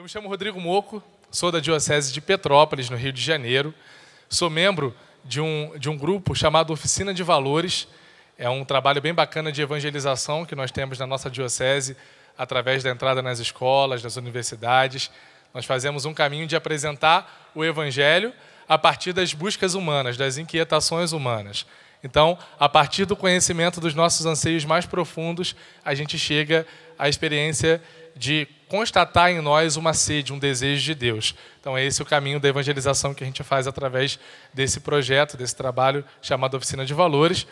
Eu me chamo Rodrigo Moco, sou da Diocese de Petrópolis, no Rio de Janeiro. Sou membro de um grupo chamado Oficina de Valores. É um trabalho bem bacana de evangelização que nós temos na nossa diocese, através da entrada nas escolas, nas universidades. Nós fazemos um caminho de apresentar o Evangelho a partir das buscas humanas, das inquietações humanas. Então, a partir do conhecimento dos nossos anseios mais profundos, a gente chega à experiência de constatar em nós uma sede, um desejo de Deus. Então, é esse o caminho da evangelização que a gente faz através desse projeto, desse trabalho chamado Oficina de Valores.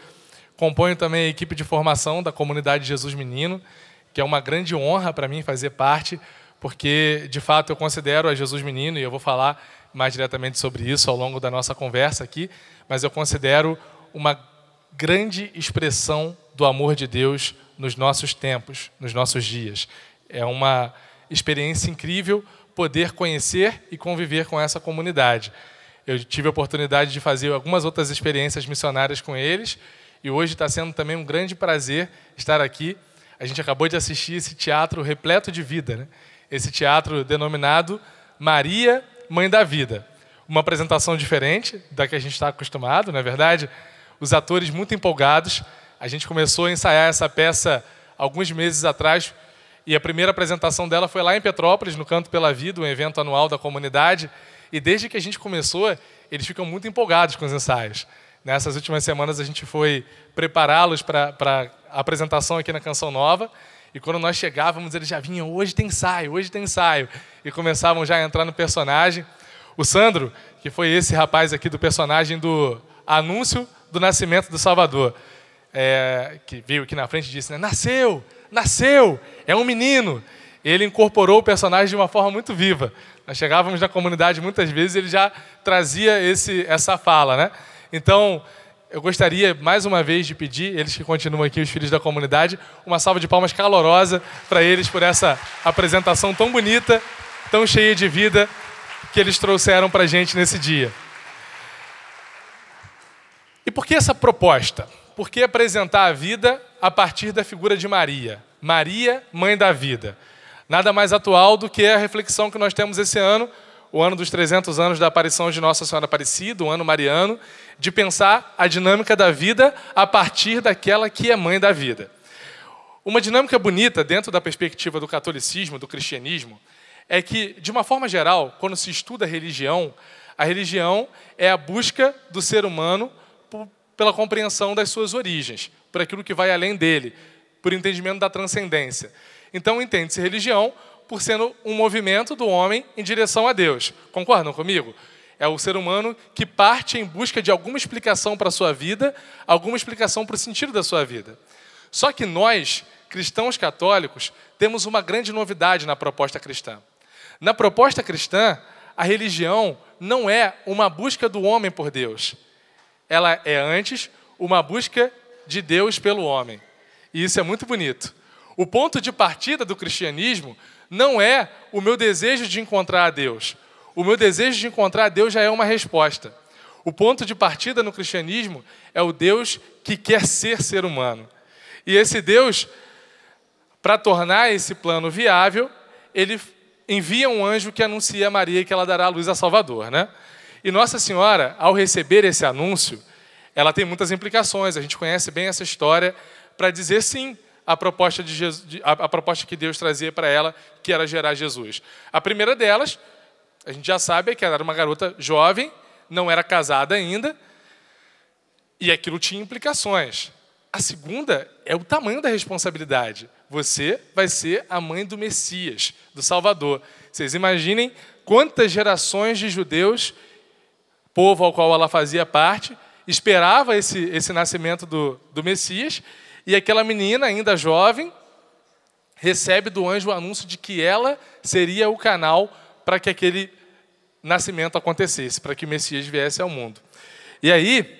Componho também a equipe de formação da Comunidade Jesus Menino, que é uma grande honra para mim fazer parte, porque, de fato, eu considero a Jesus Menino, e eu vou falar mais diretamente sobre isso ao longo da nossa conversa aqui, mas eu considero uma grande expressão do amor de Deus nos nossos tempos, nos nossos dias. É uma experiência incrível poder conhecer e conviver com essa comunidade. Eu tive a oportunidade de fazer algumas outras experiências missionárias com eles, e hoje está sendo também um grande prazer estar aqui. A gente acabou de assistir esse teatro repleto de vida, né? Esse teatro denominado Maria, Mãe da Vida. Uma apresentação diferente da que a gente está acostumado, não é verdade? Os atores muito empolgados. A gente começou a ensaiar essa peça alguns meses atrás, e a primeira apresentação dela foi lá em Petrópolis, no Canto pela Vida, um evento anual da comunidade. E desde que a gente começou, eles ficam muito empolgados com os ensaios. Nessas últimas semanas a gente foi prepará-los para a apresentação aqui na Canção Nova. E quando nós chegávamos, eles já vinham, hoje tem ensaio, hoje tem ensaio. E começavam já a entrar no personagem. O Sandro, que foi esse rapaz aqui do personagem do anúncio do nascimento do Salvador, que veio aqui na frente e disse, né, nasceu, é um menino. Ele incorporou o personagem de uma forma muito viva. Nós chegávamos na comunidade muitas vezes e ele já trazia essa fala, né? Então, eu gostaria, mais uma vez, de pedir, eles que continuam aqui, os filhos da comunidade, uma salva de palmas calorosa para eles por essa apresentação tão bonita, tão cheia de vida, que eles trouxeram para a gente nesse dia. E por que essa proposta? Por que apresentar a vida a partir da figura de Maria? Maria, Mãe da Vida. Nada mais atual do que a reflexão que nós temos esse ano, o ano dos 300 anos da aparição de Nossa Senhora Aparecida, o ano mariano, de pensar a dinâmica da vida a partir daquela que é mãe da vida. Uma dinâmica bonita, dentro da perspectiva do catolicismo, do cristianismo, é que, de uma forma geral, quando se estuda a religião é a busca do ser humano pela compreensão das suas origens, por aquilo que vai além dele, por entendimento da transcendência. Então, entende-se religião por sendo um movimento do homem em direção a Deus. Concordam comigo? É o ser humano que parte em busca de alguma explicação para a sua vida, alguma explicação para o sentido da sua vida. Só que nós, cristãos católicos, temos uma grande novidade na proposta cristã. Na proposta cristã, a religião não é uma busca do homem por Deus. Ela é, antes, uma busca de Deus pelo homem. E isso é muito bonito. O ponto de partida do cristianismo não é o meu desejo de encontrar a Deus. O meu desejo de encontrar a Deus já é uma resposta. O ponto de partida no cristianismo é o Deus que quer ser humano. E esse Deus, para tornar esse plano viável, ele envia um anjo que anuncia a Maria que ela dará a luz a Salvador, né? E Nossa Senhora, ao receber esse anúncio, ela tem muitas implicações. A gente conhece bem essa história para dizer sim a proposta a proposta que Deus trazia para ela, que era gerar Jesus. A primeira delas, a gente já sabe, é que ela era uma garota jovem, não era casada ainda, e aquilo tinha implicações. A segunda é o tamanho da responsabilidade. Você vai ser a mãe do Messias, do Salvador. Vocês imaginem quantas gerações de judeus, povo ao qual ela fazia parte, esperava esse nascimento do Messias, e aquela menina, ainda jovem, recebe do anjo o anúncio de que ela seria o canal para que aquele nascimento acontecesse, para que o Messias viesse ao mundo. E aí,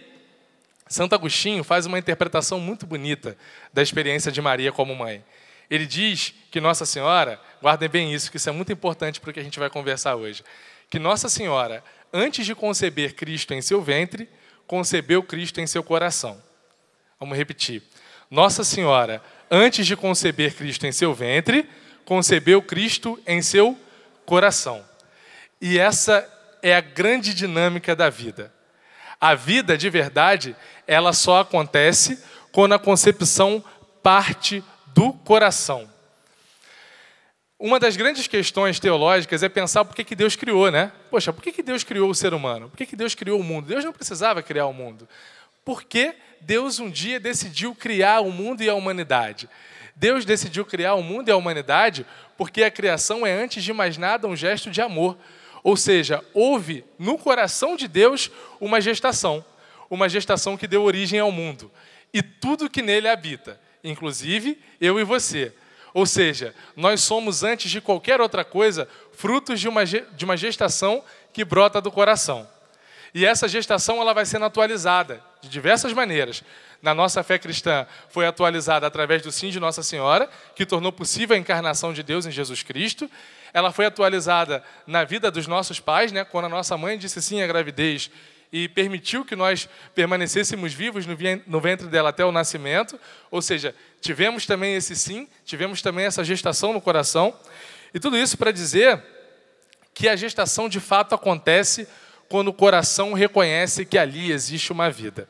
Santo Agostinho faz uma interpretação muito bonita da experiência de Maria como mãe. Ele diz que Nossa Senhora, guardem bem isso, que isso é muito importante para o que a gente vai conversar hoje, que Nossa Senhora, antes de conceber Cristo em seu ventre, concebeu Cristo em seu coração. Vamos repetir. Nossa Senhora, antes de conceber Cristo em seu ventre, concebeu Cristo em seu coração. E essa é a grande dinâmica da vida. A vida, de verdade, ela só acontece quando a concepção parte do coração. Uma das grandes questões teológicas é pensar por que Deus criou, né? Poxa, por que Deus criou o ser humano? Por que Deus criou o mundo? Deus não precisava criar o mundo. Por que Deus um dia decidiu criar o mundo e a humanidade? Deus decidiu criar o mundo e a humanidade porque a criação é, antes de mais nada, um gesto de amor. Ou seja, houve no coração de Deus uma gestação que deu origem ao mundo. E tudo que nele habita, inclusive eu e você. Ou seja, nós somos, antes de qualquer outra coisa, frutos de uma gestação que brota do coração. E essa gestação ela vai sendo atualizada de diversas maneiras. Na nossa fé cristã, foi atualizada através do sim de Nossa Senhora, que tornou possível a encarnação de Deus em Jesus Cristo. Ela foi atualizada na vida dos nossos pais, né? Quando a nossa mãe disse sim à gravidez e permitiu que nós permanecêssemos vivos no ventre dela até o nascimento. Ou seja, tivemos também esse sim, tivemos também essa gestação no coração. E tudo isso para dizer que a gestação de fato acontece quando o coração reconhece que ali existe uma vida.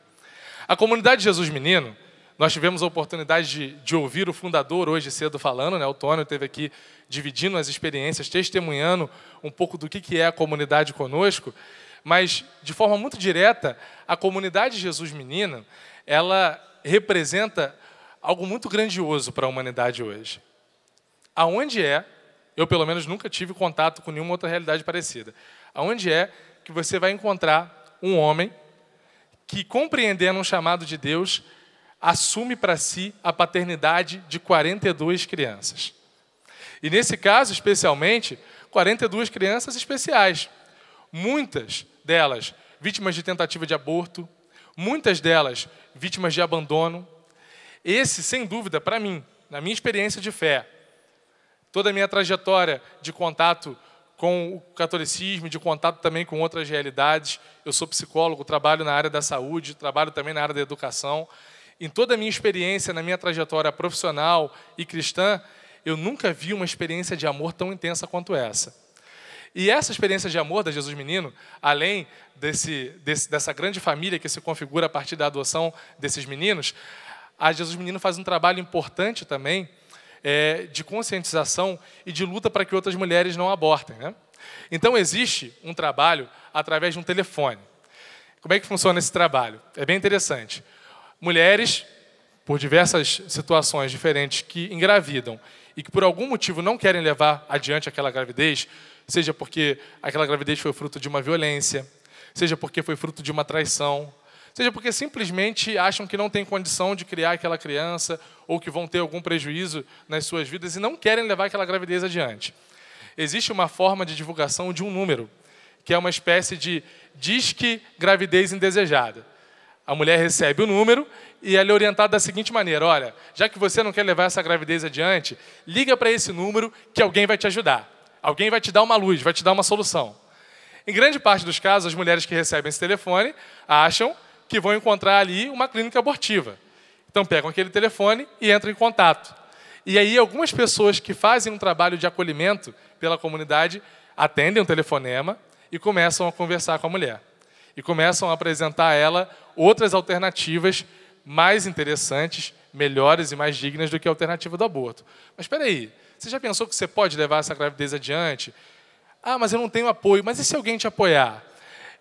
A comunidade Jesus Menino, nós tivemos a oportunidade de ouvir o fundador hoje cedo falando, né? O Tônio esteve aqui dividindo as experiências, testemunhando um pouco do que é a comunidade conosco, mas de forma muito direta, a comunidade Jesus Menino, ela representa algo muito grandioso para a humanidade hoje. Aonde eu pelo menos nunca tive contato com nenhuma outra realidade parecida, aonde que você vai encontrar um homem que, compreendendo um chamado de Deus, assume para si a paternidade de 42 crianças. E nesse caso, especialmente, 42 crianças especiais. Muitas delas vítimas de tentativa de aborto, muitas delas vítimas de abandono. Esse, sem dúvida, para mim, na minha experiência de fé, toda a minha trajetória de contato com o catolicismo, de contato também com outras realidades. Eu sou psicólogo, trabalho na área da saúde, trabalho também na área da educação. Em toda a minha experiência, na minha trajetória profissional e cristã, eu nunca vi uma experiência de amor tão intensa quanto essa. E essa experiência de amor da Jesus Menino, além dessa grande família que se configura a partir da adoção desses meninos, a Jesus Menino faz um trabalho importante também de conscientização e de luta para que outras mulheres não abortem, né? Então, existe um trabalho através de um telefone. Como é que funciona esse trabalho? É bem interessante. Mulheres, por diversas situações diferentes, que engravidam e que por algum motivo não querem levar adiante aquela gravidez, seja porque aquela gravidez foi fruto de uma violência, seja porque foi fruto de uma traição, seja porque simplesmente acham que não tem condição de criar aquela criança ou que vão ter algum prejuízo nas suas vidas e não querem levar aquela gravidez adiante. Existe uma forma de divulgação de um número, que é uma espécie de disque gravidez indesejada. A mulher recebe o número e ela é orientada da seguinte maneira: olha, já que você não quer levar essa gravidez adiante, liga para esse número que alguém vai te ajudar. Alguém vai te dar uma luz, vai te dar uma solução. Em grande parte dos casos, as mulheres que recebem esse telefone acham que vão encontrar ali uma clínica abortiva. Então pegam aquele telefone e entram em contato. E aí algumas pessoas que fazem um trabalho de acolhimento pela comunidade atendem um telefonema e começam a conversar com a mulher. E começam a apresentar a ela outras alternativas mais interessantes, melhores e mais dignas do que a alternativa do aborto. Mas espera aí, você já pensou que você pode levar essa gravidez adiante? Ah, mas eu não tenho apoio. Mas e se alguém te apoiar?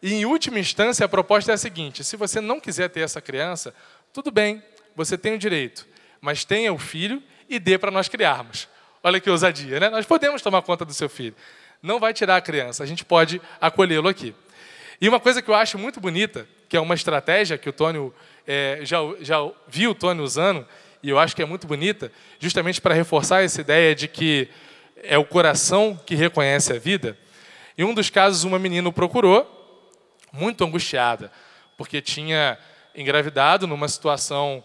E, em última instância, a proposta é a seguinte: se você não quiser ter essa criança, tudo bem, você tem o direito, mas tenha o filho e dê para nós criarmos. Olha que ousadia, né? Nós podemos tomar conta do seu filho. Não vai tirar a criança, a gente pode acolhê-lo aqui. E uma coisa que eu acho muito bonita, que é uma estratégia que o Tônio já viu o Tônio usando, e eu acho que é muito bonita, justamente para reforçar essa ideia de que é o coração que reconhece a vida. Em um dos casos, uma menina o procurou, muito angustiada, porque tinha engravidado numa situação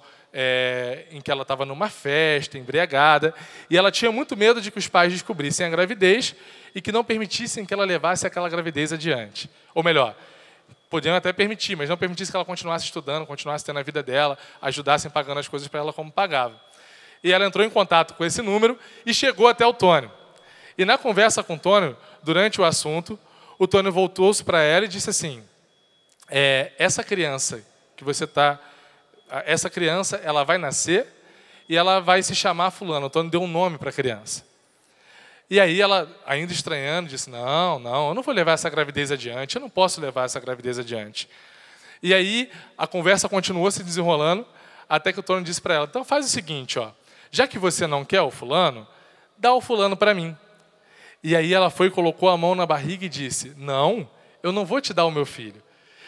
em que ela estava numa festa, embriagada, e ela tinha muito medo de que os pais descobrissem a gravidez e que não permitissem que ela levasse aquela gravidez adiante. Ou melhor, podiam até permitir, mas não permitissem que ela continuasse estudando, continuasse tendo a vida dela, ajudassem pagando as coisas para ela como pagava. E ela entrou em contato com esse número e chegou até o Tônio. E na conversa com o Tônio, durante o assunto, o Tônio voltou-se para ela e disse assim, essa criança que você está... Essa criança, ela vai nascer e ela vai se chamar fulano. O Tônio deu um nome para a criança. E aí ela, ainda estranhando, disse, não, eu não vou levar essa gravidez adiante, eu não posso levar essa gravidez adiante. E aí a conversa continuou se desenrolando, até que o Tônio disse para ela, então faz o seguinte, já que você não quer o fulano, dá o fulano para mim. E aí ela foi, colocou a mão na barriga e disse, não, eu não vou te dar o meu filho.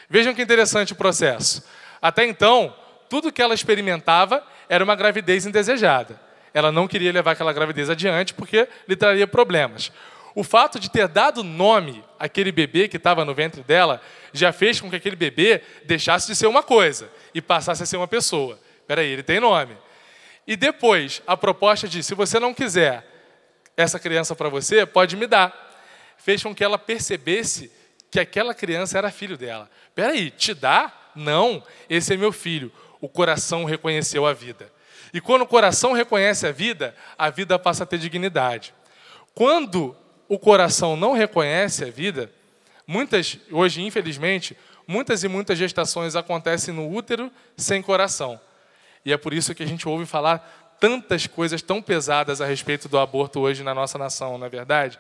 Vejam que interessante o processo. Até então, tudo que ela experimentava era uma gravidez indesejada. Ela não queria levar aquela gravidez adiante porque lhe traria problemas. O fato de ter dado nome àquele bebê que estava no ventre dela já fez com que aquele bebê deixasse de ser uma coisa e passasse a ser uma pessoa. Espera aí, ele tem nome. E depois, a proposta de, se você não quiser essa criança para você, pode me dar. Fez com que ela percebesse que aquela criança era filho dela. Espera aí, te dá? Não, esse é meu filho. O coração reconheceu a vida. E quando o coração reconhece a vida passa a ter dignidade. Quando o coração não reconhece a vida, hoje, infelizmente, muitas e muitas gestações acontecem no útero sem coração. E é por isso que a gente ouve falar tantas coisas tão pesadas a respeito do aborto hoje na nossa nação, não é verdade?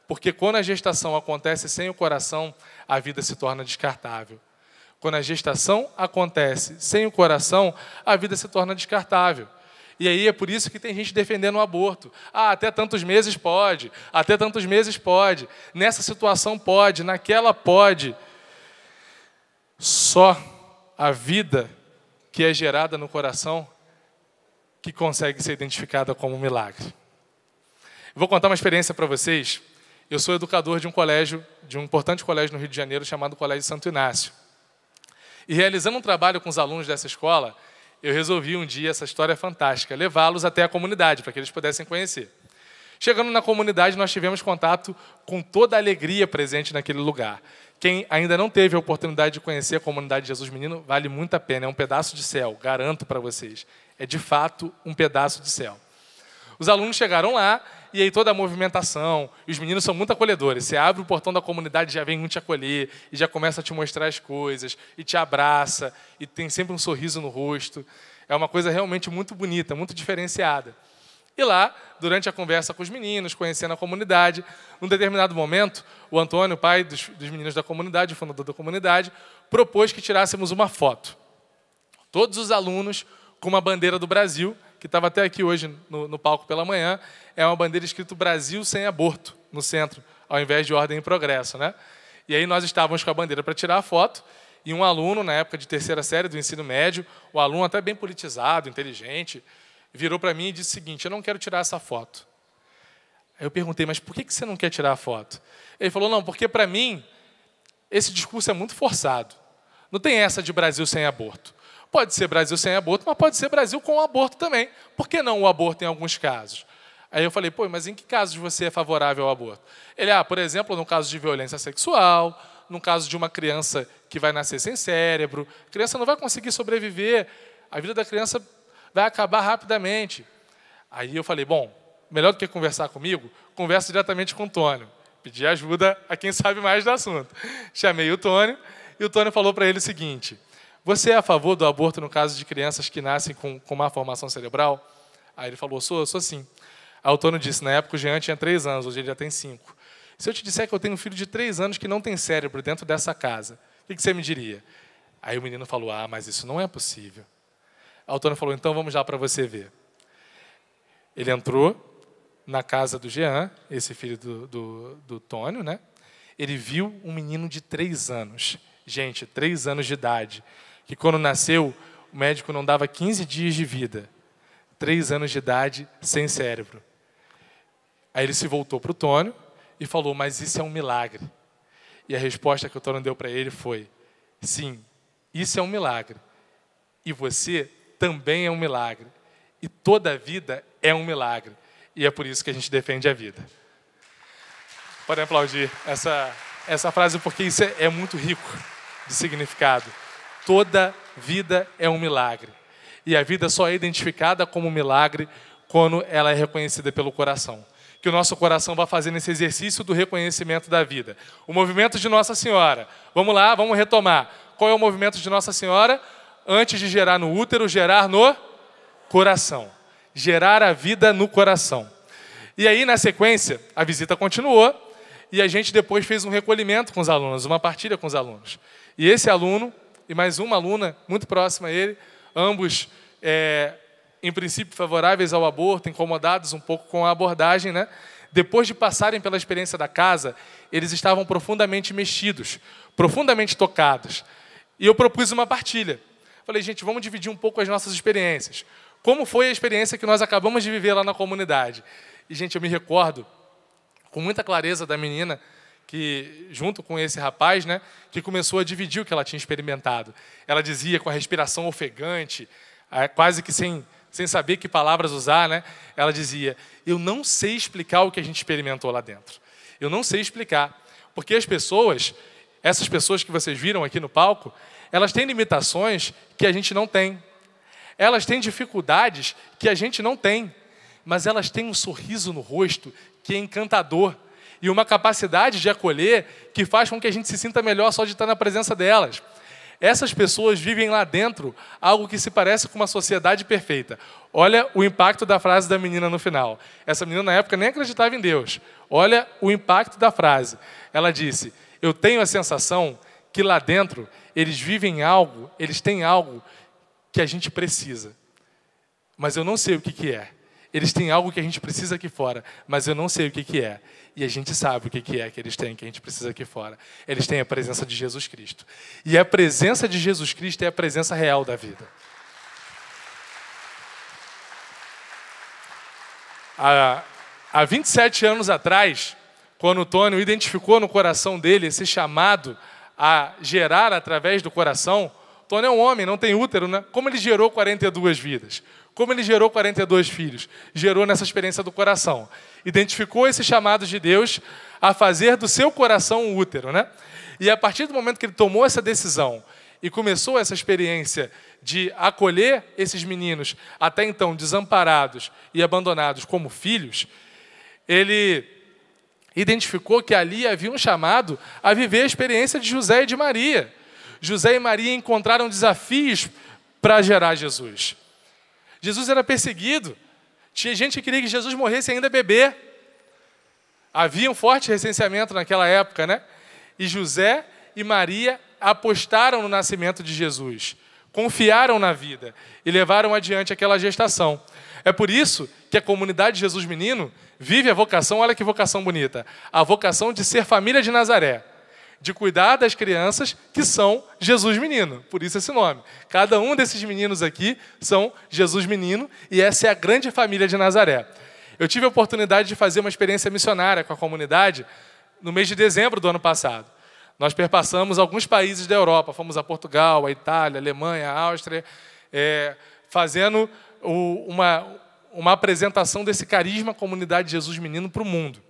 Porque quando a gestação acontece sem o coração, a vida se torna descartável. Quando a gestação acontece sem o coração, a vida se torna descartável. E aí é por isso que tem gente defendendo o aborto. Até tantos meses pode, até tantos meses pode, nessa situação pode, naquela pode. Só a vida que é gerada no coração que consegue ser identificada como um milagre. Eu vou contar uma experiência para vocês. Eu sou educador de um colégio, de um importante colégio no Rio de Janeiro, chamado Colégio Santo Inácio. E realizando um trabalho com os alunos dessa escola, eu resolvi um dia, essa história fantástica, levá-los até a comunidade, para que eles pudessem conhecer. Chegando na comunidade, nós tivemos contato com toda a alegria presente naquele lugar. Quem ainda não teve a oportunidade de conhecer a comunidade de Jesus Menino, vale muito a pena, é um pedaço de céu, garanto para vocês. É, de fato, um pedaço de céu. Os alunos chegaram lá, e aí toda a movimentação, e os meninos são muito acolhedores. Você abre o portão da comunidade, já vem um te acolher, e já começa a te mostrar as coisas, e te abraça, e tem sempre um sorriso no rosto. É uma coisa realmente muito bonita, muito diferenciada. E lá, durante a conversa com os meninos, conhecendo a comunidade, num determinado momento, o Antônio, pai dos meninos da comunidade, o fundador da comunidade, propôs que tirássemos uma foto. Todos os alunos com uma bandeira do Brasil, que estava até aqui hoje no palco pela manhã, é uma bandeira escrito Brasil sem aborto, no centro, ao invés de Ordem e Progresso, né? E aí nós estávamos com a bandeira para tirar a foto, e um aluno, na época de terceira série do ensino médio, um aluno até bem politizado, inteligente, virou para mim e disse o seguinte, eu não quero tirar essa foto. Aí eu perguntei, mas por que você não quer tirar a foto? Ele falou, não, porque para mim, esse discurso é muito forçado. Não tem essa de Brasil sem aborto. Pode ser Brasil sem aborto, mas pode ser Brasil com aborto também. Por que não o aborto em alguns casos? Aí eu falei, pô, mas em que casos você é favorável ao aborto? Ele, por exemplo, no caso de violência sexual, no caso de uma criança que vai nascer sem cérebro, a criança não vai conseguir sobreviver, a vida da criança vai acabar rapidamente. Aí eu falei, bom, melhor do que conversar comigo, conversa diretamente com o Tônio. Pedi ajuda a quem sabe mais do assunto. Chamei o Tônio, e o Tônio falou para ele o seguinte, você é a favor do aborto no caso de crianças que nascem com má formação cerebral? Aí ele falou, sou sim. Aí o Tônio disse, na época o Jean tinha 3 anos, hoje ele já tem 5. Se eu te disser que eu tenho um filho de 3 anos que não tem cérebro dentro dessa casa, o que você me diria? Aí o menino falou, mas isso não é possível. Aí o Tônio falou, então vamos lá para você ver. Ele entrou na casa do Jean, esse filho do Tônio, né? Ele viu um menino de 3 anos. Gente, 3 anos de idade. Que quando nasceu, o médico não dava 15 dias de vida. 3 anos de idade, sem cérebro. Aí ele se voltou para o Tônio e falou, mas isso é um milagre. E a resposta que o Tônio deu para ele foi, sim, isso é um milagre. E você também é um milagre. E toda a vida é um milagre. E é por isso que a gente defende a vida. Podem aplaudir essa frase, porque isso é muito rico de significado. Toda vida é um milagre. E a vida só é identificada como milagre quando ela é reconhecida pelo coração. que o nosso coração vai fazer nesse exercício do reconhecimento da vida. O movimento de Nossa Senhora. Vamos lá, vamos retomar. Qual é o movimento de Nossa Senhora? Antes de gerar no útero, gerar no coração. Gerar a vida no coração. E aí, na sequência, a visita continuou e a gente depois fez um recolhimento com os alunos, uma partilha com os alunos. E esse aluno e mais uma aluna muito próxima a ele, ambos, em princípio, favoráveis ao aborto, incomodados um pouco com a abordagem, né? Depois de passarem pela experiência da casa, eles estavam profundamente mexidos, profundamente tocados. E eu propus uma partilha. Falei, gente, vamos dividir um pouco as nossas experiências. Como foi a experiência que nós acabamos de viver lá na comunidade? E, gente, eu me recordo com muita clareza da menina que, junto com esse rapaz, né, que começou a dividir o que ela tinha experimentado. Ela dizia com a respiração ofegante, quase que sem saber que palavras usar, né? Ela dizia, eu não sei explicar o que a gente experimentou lá dentro. Eu não sei explicar. Porque as pessoas, essas pessoas que vocês viram aqui no palco, elas têm limitações que a gente não tem. Elas têm dificuldades que a gente não tem. Mas elas têm um sorriso no rosto que é encantador. E uma capacidade de acolher que faz com que a gente se sinta melhor só de estar na presença delas. Essas pessoas vivem lá dentro algo que se parece com uma sociedade perfeita. Olha o impacto da frase da menina no final. Essa menina, na época, nem acreditava em Deus. Olha o impacto da frase. Ela disse, eu tenho a sensação que lá dentro eles vivem algo, eles têm algo que a gente precisa. Mas eu não sei o que é. Eles têm algo que a gente precisa aqui fora, mas eu não sei o que é. E a gente sabe o que é que eles têm, que a gente precisa aqui fora. Eles têm a presença de Jesus Cristo. E a presença de Jesus Cristo é a presença real da vida. Há 27 anos atrás, quando o Tônio identificou no coração dele esse chamado a gerar através do coração, Tônio é um homem, não tem útero, né? Como ele gerou 42 vidas? Como ele gerou 42 filhos? Gerou nessa experiência do coração. Identificou esse chamado de Deus a fazer do seu coração um útero, né? E a partir do momento que ele tomou essa decisão e começou essa experiência de acolher esses meninos, até então desamparados e abandonados como filhos, ele identificou que ali havia um chamado a viver a experiência de José e de Maria. José e Maria encontraram desafios para gerar Jesus. Jesus era perseguido. Tinha gente que queria que Jesus morresse ainda bebê. Havia um forte recenseamento naquela época, né? E José e Maria apostaram no nascimento de Jesus. Confiaram na vida e levaram adiante aquela gestação. É por isso que a comunidade de Jesus Menino vive a vocação, olha que vocação bonita, a vocação de ser família de Nazaré, de cuidar das crianças que são Jesus Menino, por isso esse nome. Cada um desses meninos aqui são Jesus Menino e essa é a grande família de Nazaré. Eu tive a oportunidade de fazer uma experiência missionária com a comunidade no mês de dezembro do ano passado. Nós perpassamos alguns países da Europa, fomos a Portugal, a Itália, a Alemanha, a Áustria, fazendo uma apresentação desse carisma Comunidade de Jesus Menino para o mundo.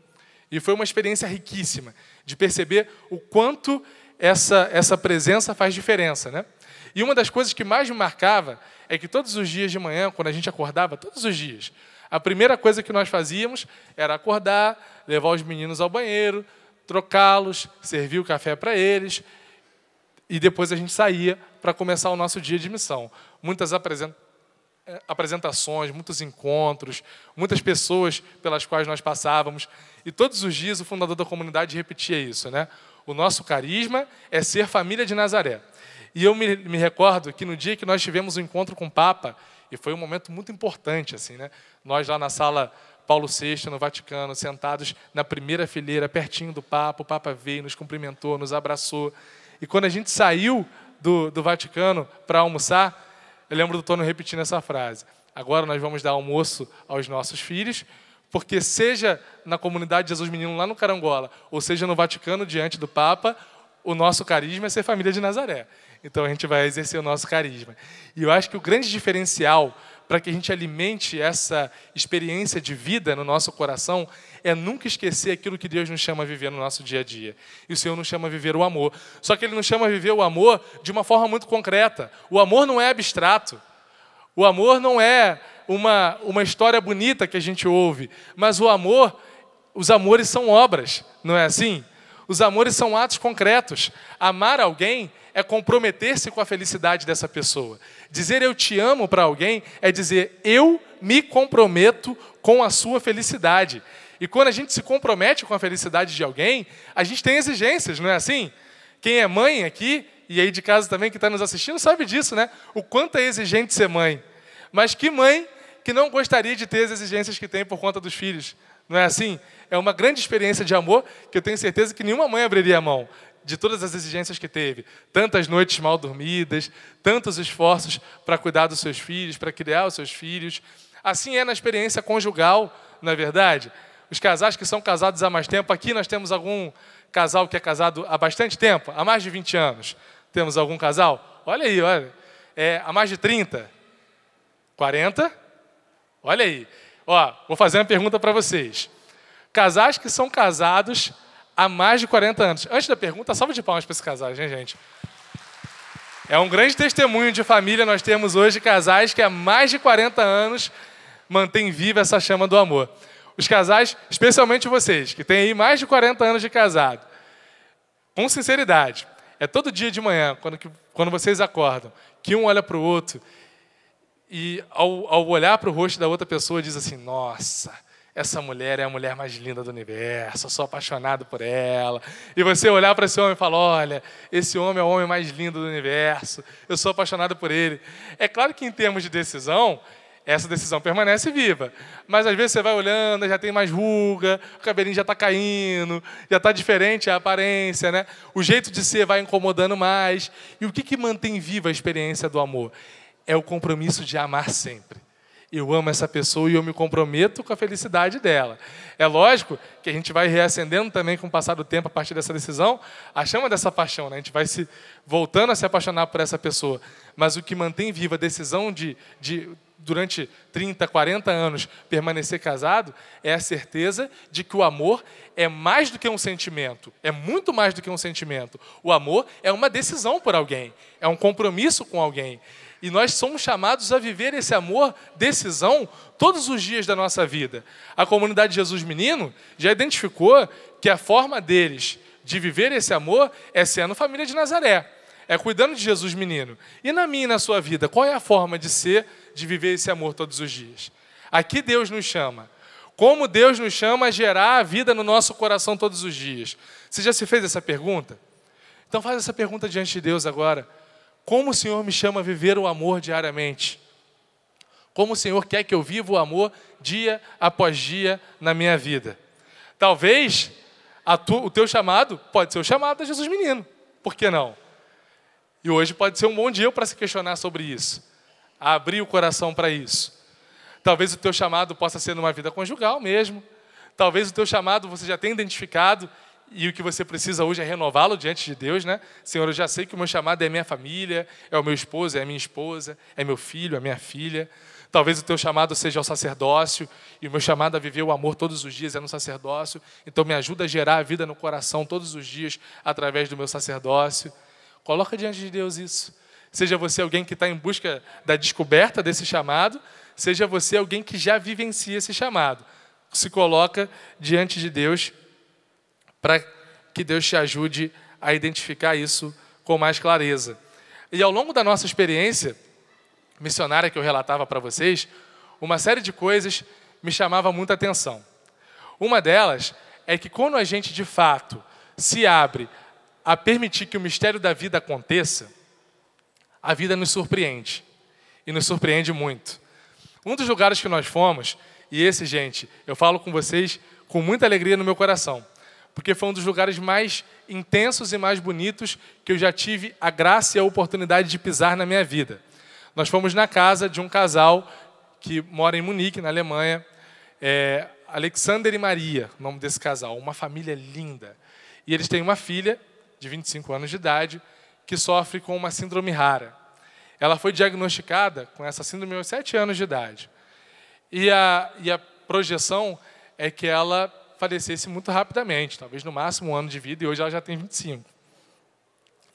E foi uma experiência riquíssima, de perceber o quanto essa presença faz diferença, né? E uma das coisas que mais me marcava é que todos os dias de manhã, quando a gente acordava, todos os dias, a primeira coisa que nós fazíamos era acordar, levar os meninos ao banheiro, trocá-los, servir o café para eles, e depois a gente saía para começar o nosso dia de missão. Muitas apresentações, muitos encontros, muitas pessoas pelas quais nós passávamos. E todos os dias o fundador da comunidade repetia isso, né? O nosso carisma é ser família de Nazaré. E eu me recordo que no dia que nós tivemos um encontro com o Papa, e foi um momento muito importante, assim, né? Nós lá na sala Paulo VI, no Vaticano, sentados na primeira fileira, pertinho do Papa, o Papa veio, nos cumprimentou, nos abraçou. E quando a gente saiu do Vaticano para almoçar, eu lembro do Tônio repetindo essa frase. Agora nós vamos dar almoço aos nossos filhos, porque seja na comunidade de Jesus Menino lá no Carangola, ou seja no Vaticano diante do Papa, o nosso carisma é ser família de Nazaré. Então a gente vai exercer o nosso carisma. E eu acho que o grande diferencial para que a gente alimente essa experiência de vida no nosso coração é nunca esquecer aquilo que Deus nos chama a viver no nosso dia a dia. E o Senhor nos chama a viver o amor. Só que Ele nos chama a viver o amor de uma forma muito concreta. O amor não é abstrato. O amor não é uma história bonita que a gente ouve. Mas o amor, os amores são obras, não é assim? Os amores são atos concretos. Amar alguém é comprometer-se com a felicidade dessa pessoa. Dizer eu te amo para alguém é dizer eu me comprometo com a sua felicidade. E quando a gente se compromete com a felicidade de alguém, a gente tem exigências, não é assim? Quem é mãe aqui, e aí de casa também que está nos assistindo, sabe disso, né? O quanto é exigente ser mãe. Mas que mãe que não gostaria de ter as exigências que tem por conta dos filhos? Não é assim? É uma grande experiência de amor que eu tenho certeza que nenhuma mãe abriria a mão de todas as exigências que teve. Tantas noites mal dormidas, tantos esforços para cuidar dos seus filhos, para criar os seus filhos. Assim é na experiência conjugal, não é verdade? Os casais que são casados há mais tempo, aqui nós temos algum casal que é casado há bastante tempo, há mais de 20 anos. Temos algum casal? Olha aí, olha. Há mais de 30? 40? Olha aí. Ó, vou fazer uma pergunta para vocês. Casais que são casados há mais de 40 anos. Antes da pergunta, salva de palmas para esse casal, hein, gente? É um grande testemunho de família. Nós temos hoje casais que há mais de 40 anos mantêm viva essa chama do amor. Os casais, especialmente vocês, que têm aí mais de 40 anos de casado, com sinceridade, é todo dia de manhã, quando vocês acordam, que um olha para o outro e, ao olhar para o rosto da outra pessoa, diz assim, nossa, essa mulher é a mulher mais linda do universo, eu sou apaixonado por ela. E você olhar para esse homem e falar, olha, esse homem é o homem mais lindo do universo, eu sou apaixonado por ele. É claro que em termos de decisão, essa decisão permanece viva. Mas às vezes você vai olhando, já tem mais ruga, o cabelinho já está caindo, já está diferente a aparência, né? O jeito de ser vai incomodando mais. E o que mantém viva a experiência do amor? É o compromisso de amar sempre. Eu amo essa pessoa e eu me comprometo com a felicidade dela. É lógico que a gente vai reacendendo também com o passar do tempo, a partir dessa decisão, a chama dessa paixão, né? A gente vai se voltando a se apaixonar por essa pessoa. Mas o que mantém viva a decisão de durante 30, 40 anos, permanecer casado, é a certeza de que o amor é mais do que um sentimento, é muito mais do que um sentimento. O amor é uma decisão por alguém, é um compromisso com alguém. E nós somos chamados a viver esse amor, decisão, todos os dias da nossa vida. A comunidade Jesus Menino já identificou que a forma deles de viver esse amor é sendo família de Nazaré, é cuidando de Jesus Menino. E na minha e na sua vida, qual é a forma de ser, de viver esse amor todos os dias? Aqui Deus nos chama. Como Deus nos chama a gerar a vida no nosso coração todos os dias? Você já se fez essa pergunta? Então faz essa pergunta diante de Deus agora. Como o Senhor me chama a viver o amor diariamente? Como o Senhor quer que eu viva o amor dia após dia na minha vida? Talvez o teu chamado pode ser o chamado de Jesus Menino. Por que não? E hoje pode ser um bom dia para se questionar sobre isso. Abrir o coração para isso. Talvez o teu chamado possa ser numa vida conjugal mesmo. Talvez o teu chamado você já tenha identificado e o que você precisa hoje é renová-lo diante de Deus, né? Senhor, eu já sei que o meu chamado é minha família, é o meu esposo, é a minha esposa, é meu filho, é minha filha. Talvez o teu chamado seja ao sacerdócio e o meu chamado a viver o amor todos os dias é no sacerdócio. Então me ajuda a gerar a vida no coração todos os dias através do meu sacerdócio. Coloca diante de Deus isso. Seja você alguém que está em busca da descoberta desse chamado, seja você alguém que já vivencia esse chamado. Se coloca diante de Deus para que Deus te ajude a identificar isso com mais clareza. E ao longo da nossa experiência missionária que eu relatava para vocês, uma série de coisas me chamava muita atenção. Uma delas é que quando a gente, de fato, se abre a permitir que o mistério da vida aconteça, a vida nos surpreende. E nos surpreende muito. Um dos lugares que nós fomos, e esse, gente, eu falo com vocês com muita alegria no meu coração, porque foi um dos lugares mais intensos e mais bonitos que eu já tive a graça e a oportunidade de pisar na minha vida. Nós fomos na casa de um casal que mora em Munique, na Alemanha, Alexander e Maria, o nome desse casal, uma família linda. E eles têm uma filha de 25 anos de idade que sofre com uma síndrome rara. Ela foi diagnosticada com essa síndrome aos 7 anos de idade. E a projeção é que ela falecesse muito rapidamente, talvez no máximo 1 ano de vida, e hoje ela já tem 25.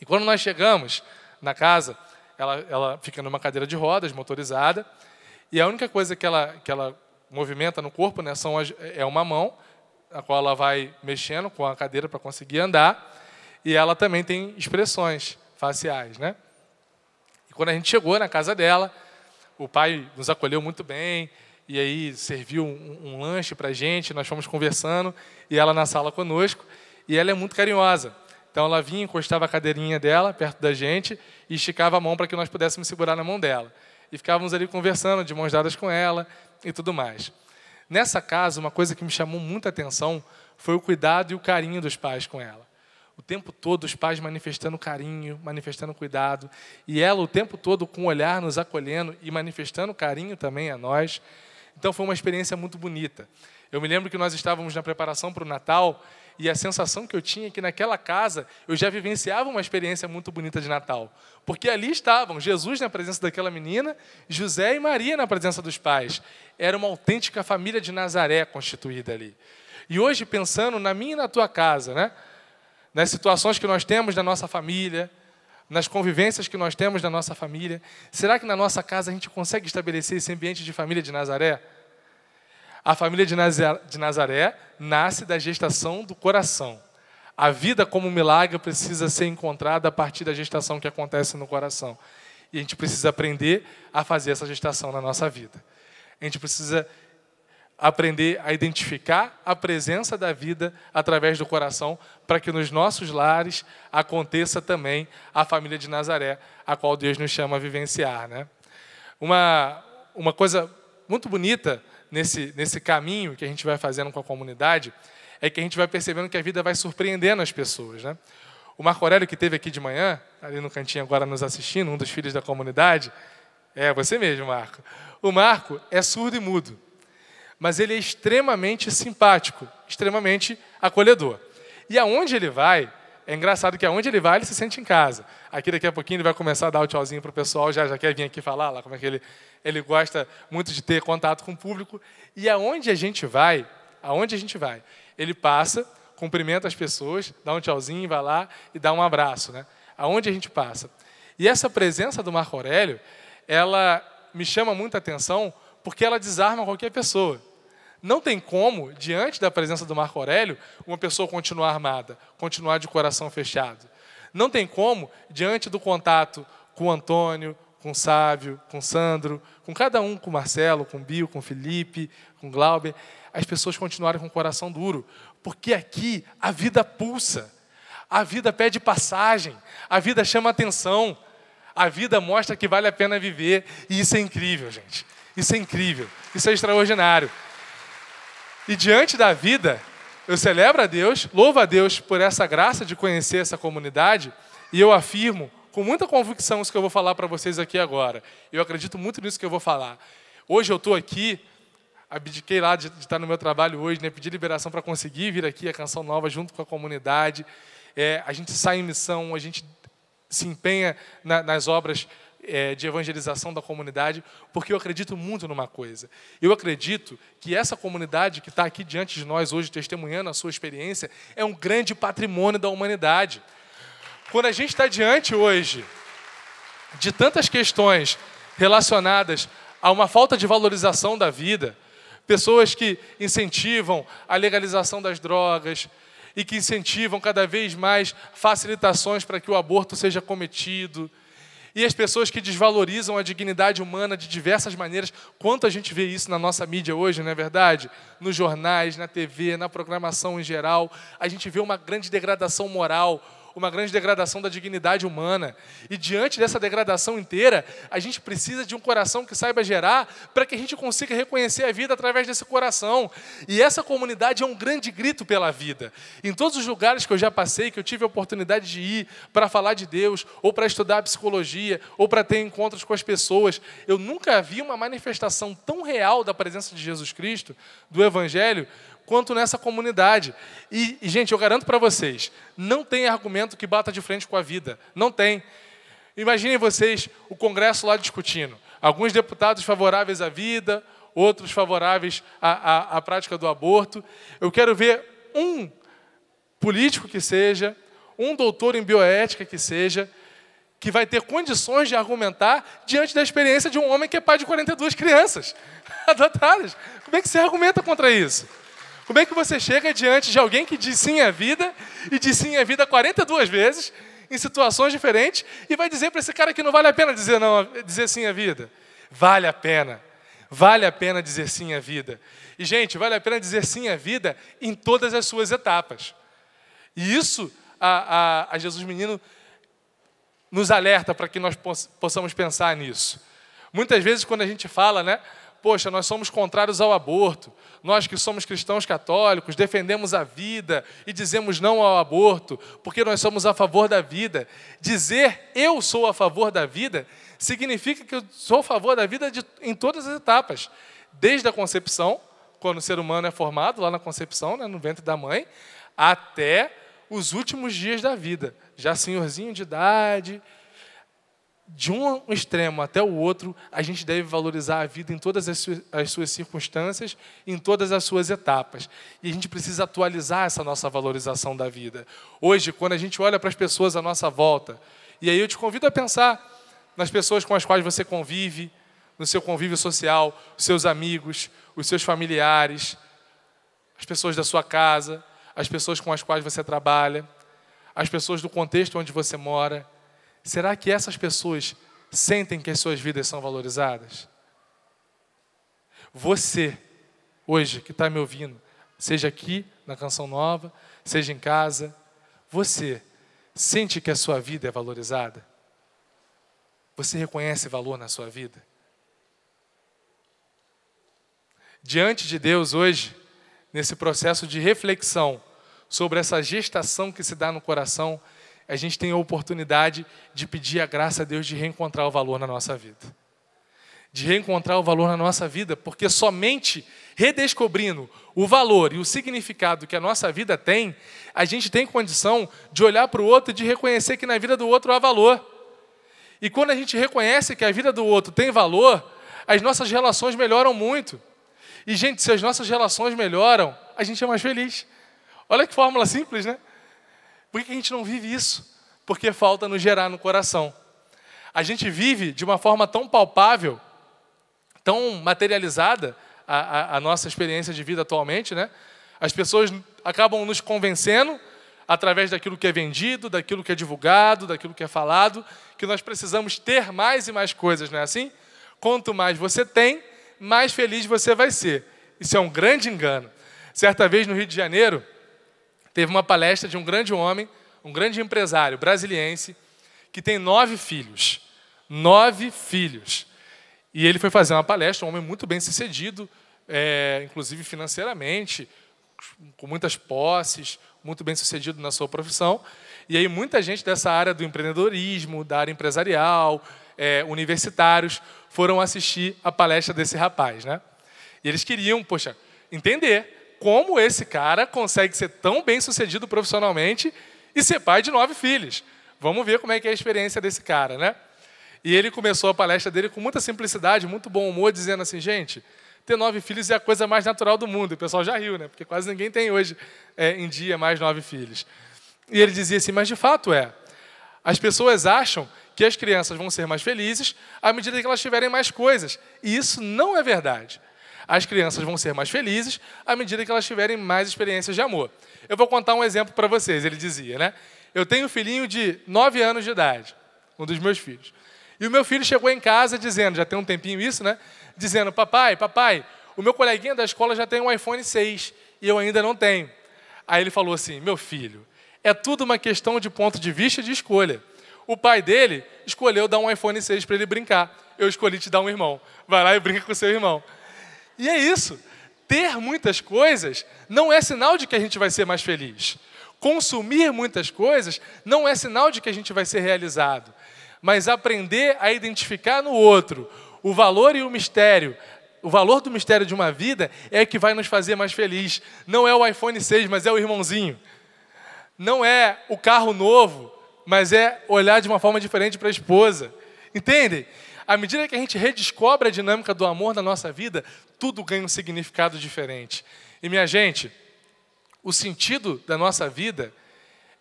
E quando nós chegamos na casa, ela fica numa cadeira de rodas, motorizada, e a única coisa que ela movimenta no corpo, né, é uma mão, a qual ela vai mexendo com a cadeira para conseguir andar, e ela também tem expressões faciais, né? E quando a gente chegou na casa dela, o pai nos acolheu muito bem, e aí serviu um lanche para a gente, nós fomos conversando, e ela na sala conosco, e ela é muito carinhosa. Então ela vinha, encostava a cadeirinha dela perto da gente e esticava a mão para que nós pudéssemos segurar na mão dela. E ficávamos ali conversando, de mãos dadas com ela e tudo mais. Nessa casa, uma coisa que me chamou muita atenção foi o cuidado e o carinho dos pais com ela. O tempo todo os pais manifestando carinho, manifestando cuidado, e ela o tempo todo com o olhar nos acolhendo e manifestando carinho também a nós. Então foi uma experiência muito bonita. Eu me lembro que nós estávamos na preparação para o Natal e a sensação que eu tinha é que naquela casa eu já vivenciava uma experiência muito bonita de Natal. Porque ali estavam Jesus na presença daquela menina, José e Maria na presença dos pais. Era uma autêntica família de Nazaré constituída ali. E hoje, pensando na minha e na tua casa, né? Nas situações que nós temos na nossa família, nas convivências que nós temos na nossa família, será que na nossa casa a gente consegue estabelecer esse ambiente de família de Nazaré? A família de Nazaré nasce da gestação do coração. A vida como um milagre precisa ser encontrada a partir da gestação que acontece no coração. E a gente precisa aprender a fazer essa gestação na nossa vida. A gente precisa aprender a identificar a presença da vida através do coração, para que nos nossos lares aconteça também a família de Nazaré, a qual Deus nos chama a vivenciar, né? Uma coisa muito bonita nesse caminho que a gente vai fazendo com a comunidade é que a gente vai percebendo que a vida vai surpreendendo as pessoas, né? O Marco Aurélio, que esteve aqui de manhã, ali no cantinho agora nos assistindo, um dos filhos da comunidade, é você mesmo, Marco. O Marco é surdo e mudo, mas ele é extremamente simpático, extremamente acolhedor. E aonde ele vai, é engraçado que aonde ele vai, ele se sente em casa. Aqui daqui a pouquinho ele vai começar a dar o tchauzinho para o pessoal, já quer vir aqui falar lá como é que ele gosta muito de ter contato com o público. E aonde a gente vai, ele passa, cumprimenta as pessoas, dá um tchauzinho, vai lá e dá um abraço, né? Aonde a gente passa. E essa presença do Marco Aurélio, ela me chama muita atenção porque ela desarma qualquer pessoa. Não tem como, diante da presença do Marco Aurélio, uma pessoa continuar armada, continuar de coração fechado. Não tem como, diante do contato com o Antônio, com o Sávio, com o Sandro, com cada um, com o Marcelo, com o Bio, com o Felipe, com o Glauber, as pessoas continuarem com o coração duro. Porque aqui a vida pulsa, a vida pede passagem, a vida chama atenção, a vida mostra que vale a pena viver. E isso é incrível, gente. Isso é incrível, isso é extraordinário. E diante da vida, eu celebro a Deus, louvo a Deus por essa graça de conhecer essa comunidade, e eu afirmo com muita convicção isso que eu vou falar para vocês aqui agora. Eu acredito muito nisso que eu vou falar. Hoje eu estou aqui, abdiquei lá de estar no meu trabalho hoje, né, pedi liberação para conseguir vir aqui a Canção Nova junto com a comunidade. A gente sai em missão, a gente se empenha nas obras de evangelização da comunidade, porque eu acredito muito numa coisa. Eu acredito que essa comunidade que está aqui diante de nós hoje, testemunhando a sua experiência, é um grande patrimônio da humanidade. Quando a gente está diante hoje de tantas questões relacionadas a uma falta de valorização da vida, pessoas que incentivam a legalização das drogas e que incentivam cada vez mais facilitações para que o aborto seja cometido, e as pessoas que desvalorizam a dignidade humana de diversas maneiras. Quanto a gente vê isso na nossa mídia hoje, não é verdade? Nos jornais, na TV, na programação em geral. A gente vê uma grande degradação moral, uma grande degradação da dignidade humana. E diante dessa degradação inteira, a gente precisa de um coração que saiba gerar para que a gente consiga reconhecer a vida através desse coração. E essa comunidade é um grande grito pela vida. Em todos os lugares que eu já passei, que eu tive a oportunidade de ir para falar de Deus, ou para estudar psicologia, ou para ter encontros com as pessoas, eu nunca vi uma manifestação tão real da presença de Jesus Cristo, do Evangelho, quanto nessa comunidade. E, gente, eu garanto para vocês, não tem argumento que bata de frente com a vida. Não tem. Imaginem vocês o Congresso lá discutindo. Alguns deputados favoráveis à vida, outros favoráveis à prática do aborto. Eu quero ver um político que seja, um doutor em bioética que seja, que vai ter condições de argumentar diante da experiência de um homem que é pai de 42 crianças adotadas. Como é que você argumenta contra isso? Como é que você chega diante de alguém que diz sim à vida e diz sim à vida 42 vezes, em situações diferentes, e vai dizer para esse cara que não vale a pena dizer, não, dizer sim à vida? Vale a pena. Vale a pena dizer sim à vida. E, gente, vale a pena dizer sim à vida em todas as suas etapas. E isso, a Jesus Menino nos alerta para que nós possamos pensar nisso. Muitas vezes, quando a gente fala, né? Poxa, nós somos contrários ao aborto. Nós que somos cristãos católicos, defendemos a vida e dizemos não ao aborto, porque nós somos a favor da vida. Dizer eu sou a favor da vida significa que eu sou a favor da vida em todas as etapas. Desde a concepção, quando o ser humano é formado, lá na concepção, né, no ventre da mãe, até os últimos dias da vida. Já senhorzinho de idade. De um extremo até o outro, a gente deve valorizar a vida em todas as suas circunstâncias, em todas as suas etapas. E a gente precisa atualizar essa nossa valorização da vida. Hoje, quando a gente olha para as pessoas à nossa volta, e aí eu te convido a pensar nas pessoas com as quais você convive, no seu convívio social, os seus amigos, os seus familiares, as pessoas da sua casa, as pessoas com as quais você trabalha, as pessoas do contexto onde você mora. Será que essas pessoas sentem que as suas vidas são valorizadas? Você, hoje, que está me ouvindo, seja aqui na Canção Nova, seja em casa, você sente que a sua vida é valorizada? Você reconhece valor na sua vida? Diante de Deus hoje, nesse processo de reflexão sobre essa gestação que se dá no coração, a gente tem a oportunidade de pedir a graça a Deus de reencontrar o valor na nossa vida. De reencontrar o valor na nossa vida, porque somente redescobrindo o valor e o significado que a nossa vida tem, a gente tem condição de olhar para o outro e de reconhecer que na vida do outro há valor. E quando a gente reconhece que a vida do outro tem valor, as nossas relações melhoram muito. E, gente, se as nossas relações melhoram, a gente é mais feliz. Olha que fórmula simples, né? Por que a gente não vive isso? Porque falta nos gerar no coração. A gente vive de uma forma tão palpável, tão materializada, a nossa experiência de vida atualmente, né? As pessoas acabam nos convencendo, através daquilo que é vendido, daquilo que é divulgado, daquilo que é falado, que nós precisamos ter mais e mais coisas, não é assim? Quanto mais você tem, mais feliz você vai ser. Isso é um grande engano. Certa vez no Rio de Janeiro, teve uma palestra de um grande homem, um grande empresário brasiliense, que tem 9 filhos. 9 filhos. E ele foi fazer uma palestra, um homem muito bem sucedido, inclusive financeiramente, com muitas posses, muito bem sucedido na sua profissão. E aí muita gente dessa área do empreendedorismo, da área empresarial, universitários, foram assistir a palestra desse rapaz, né? E eles queriam, poxa, entender como esse cara consegue ser tão bem sucedido profissionalmente e ser pai de 9 filhos. Vamos ver como é que é a experiência desse cara, né? E ele começou a palestra dele com muita simplicidade, muito bom humor, dizendo assim, gente, ter 9 filhos é a coisa mais natural do mundo. E o pessoal já riu, né? Porque quase ninguém tem hoje, em dia, mais 9 filhos. E ele dizia assim, mas de fato as pessoas acham que as crianças vão ser mais felizes à medida que elas tiverem mais coisas. E isso não é verdade. As crianças vão ser mais felizes à medida que elas tiverem mais experiências de amor. Eu vou contar um exemplo para vocês. Ele dizia, né? Eu tenho um filhinho de 9 anos de idade, um dos meus filhos. E o meu filho chegou em casa dizendo, já tem um tempinho isso, né? Dizendo, papai, o meu coleguinha da escola já tem um iPhone 6 e eu ainda não tenho. Aí ele falou assim, meu filho, é tudo uma questão de ponto de vista e de escolha. O pai dele escolheu dar um iPhone 6 para ele brincar. Eu escolhi te dar um irmão. Vai lá e brinca com seu irmão. E é isso. Ter muitas coisas não é sinal de que a gente vai ser mais feliz. Consumir muitas coisas não é sinal de que a gente vai ser realizado. Mas aprender a identificar no outro o valor e o mistério, o valor do mistério de uma vida é que vai nos fazer mais feliz. Não é o iPhone 6, mas é o irmãozinho. Não é o carro novo, mas é olhar de uma forma diferente para a esposa. Entendem? À medida que a gente redescobre a dinâmica do amor na nossa vida, tudo ganha um significado diferente. E, minha gente, o sentido da nossa vida,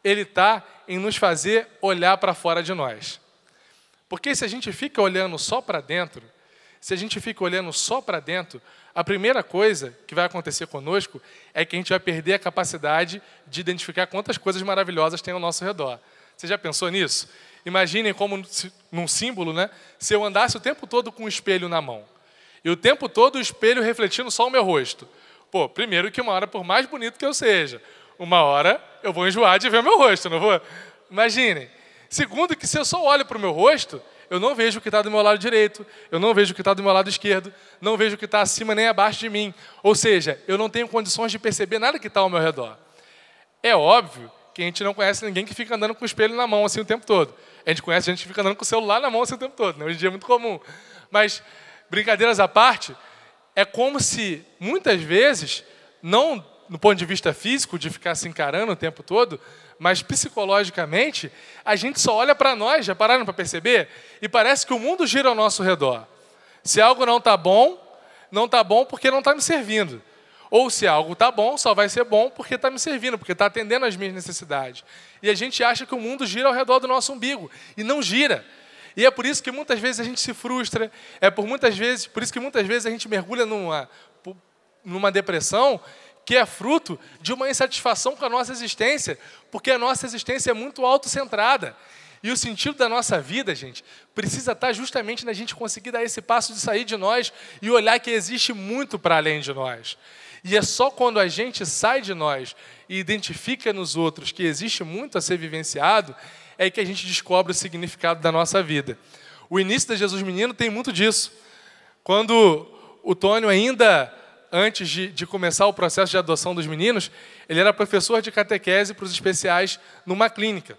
ele está em nos fazer olhar para fora de nós. Porque se a gente fica olhando só para dentro, a primeira coisa que vai acontecer conosco é que a gente vai perder a capacidade de identificar quantas coisas maravilhosas tem ao nosso redor. Você já pensou nisso? Imaginem como, num símbolo, né, se eu andasse o tempo todo com um espelho na mão. E o tempo todo o espelho refletindo só o meu rosto. Pô, primeiro que uma hora, por mais bonito que eu seja, uma hora eu vou enjoar de ver o meu rosto, não vou? Imaginem. Segundo, que se eu só olho para o meu rosto, eu não vejo o que está do meu lado direito, eu não vejo o que está do meu lado esquerdo, não vejo o que está acima nem abaixo de mim. Ou seja, eu não tenho condições de perceber nada que está ao meu redor. É óbvio que a gente não conhece ninguém que fica andando com o espelho na mão assim o tempo todo. A gente conhece gente que fica andando com o celular na mão assim o tempo todo, né? Hoje em dia é muito comum. Mas, brincadeiras à parte, é como se, muitas vezes, não no ponto de vista físico, de ficar se encarando o tempo todo, mas psicologicamente, a gente só olha para nós, já pararam para perceber? E parece que o mundo gira ao nosso redor. Se algo não está bom porque não está me servindo. Ou se algo está bom, só vai ser bom porque está me servindo, porque está atendendo às minhas necessidades. E a gente acha que o mundo gira ao redor do nosso umbigo, e não gira. E é por isso que muitas vezes a gente se frustra, por isso que muitas vezes a gente mergulha numa depressão, que é fruto de uma insatisfação com a nossa existência, porque a nossa existência é muito autocentrada. E o sentido da nossa vida, gente, precisa estar justamente na gente conseguir dar esse passo de sair de nós e olhar que existe muito para além de nós. E é só quando a gente sai de nós e identifica nos outros que existe muito a ser vivenciado, é que a gente descobre o significado da nossa vida. O início da Jesus Menino tem muito disso. Quando o Tônio ainda, antes de começar o processo de adoção dos meninos, ele era professor de catequese para os especiais numa clínica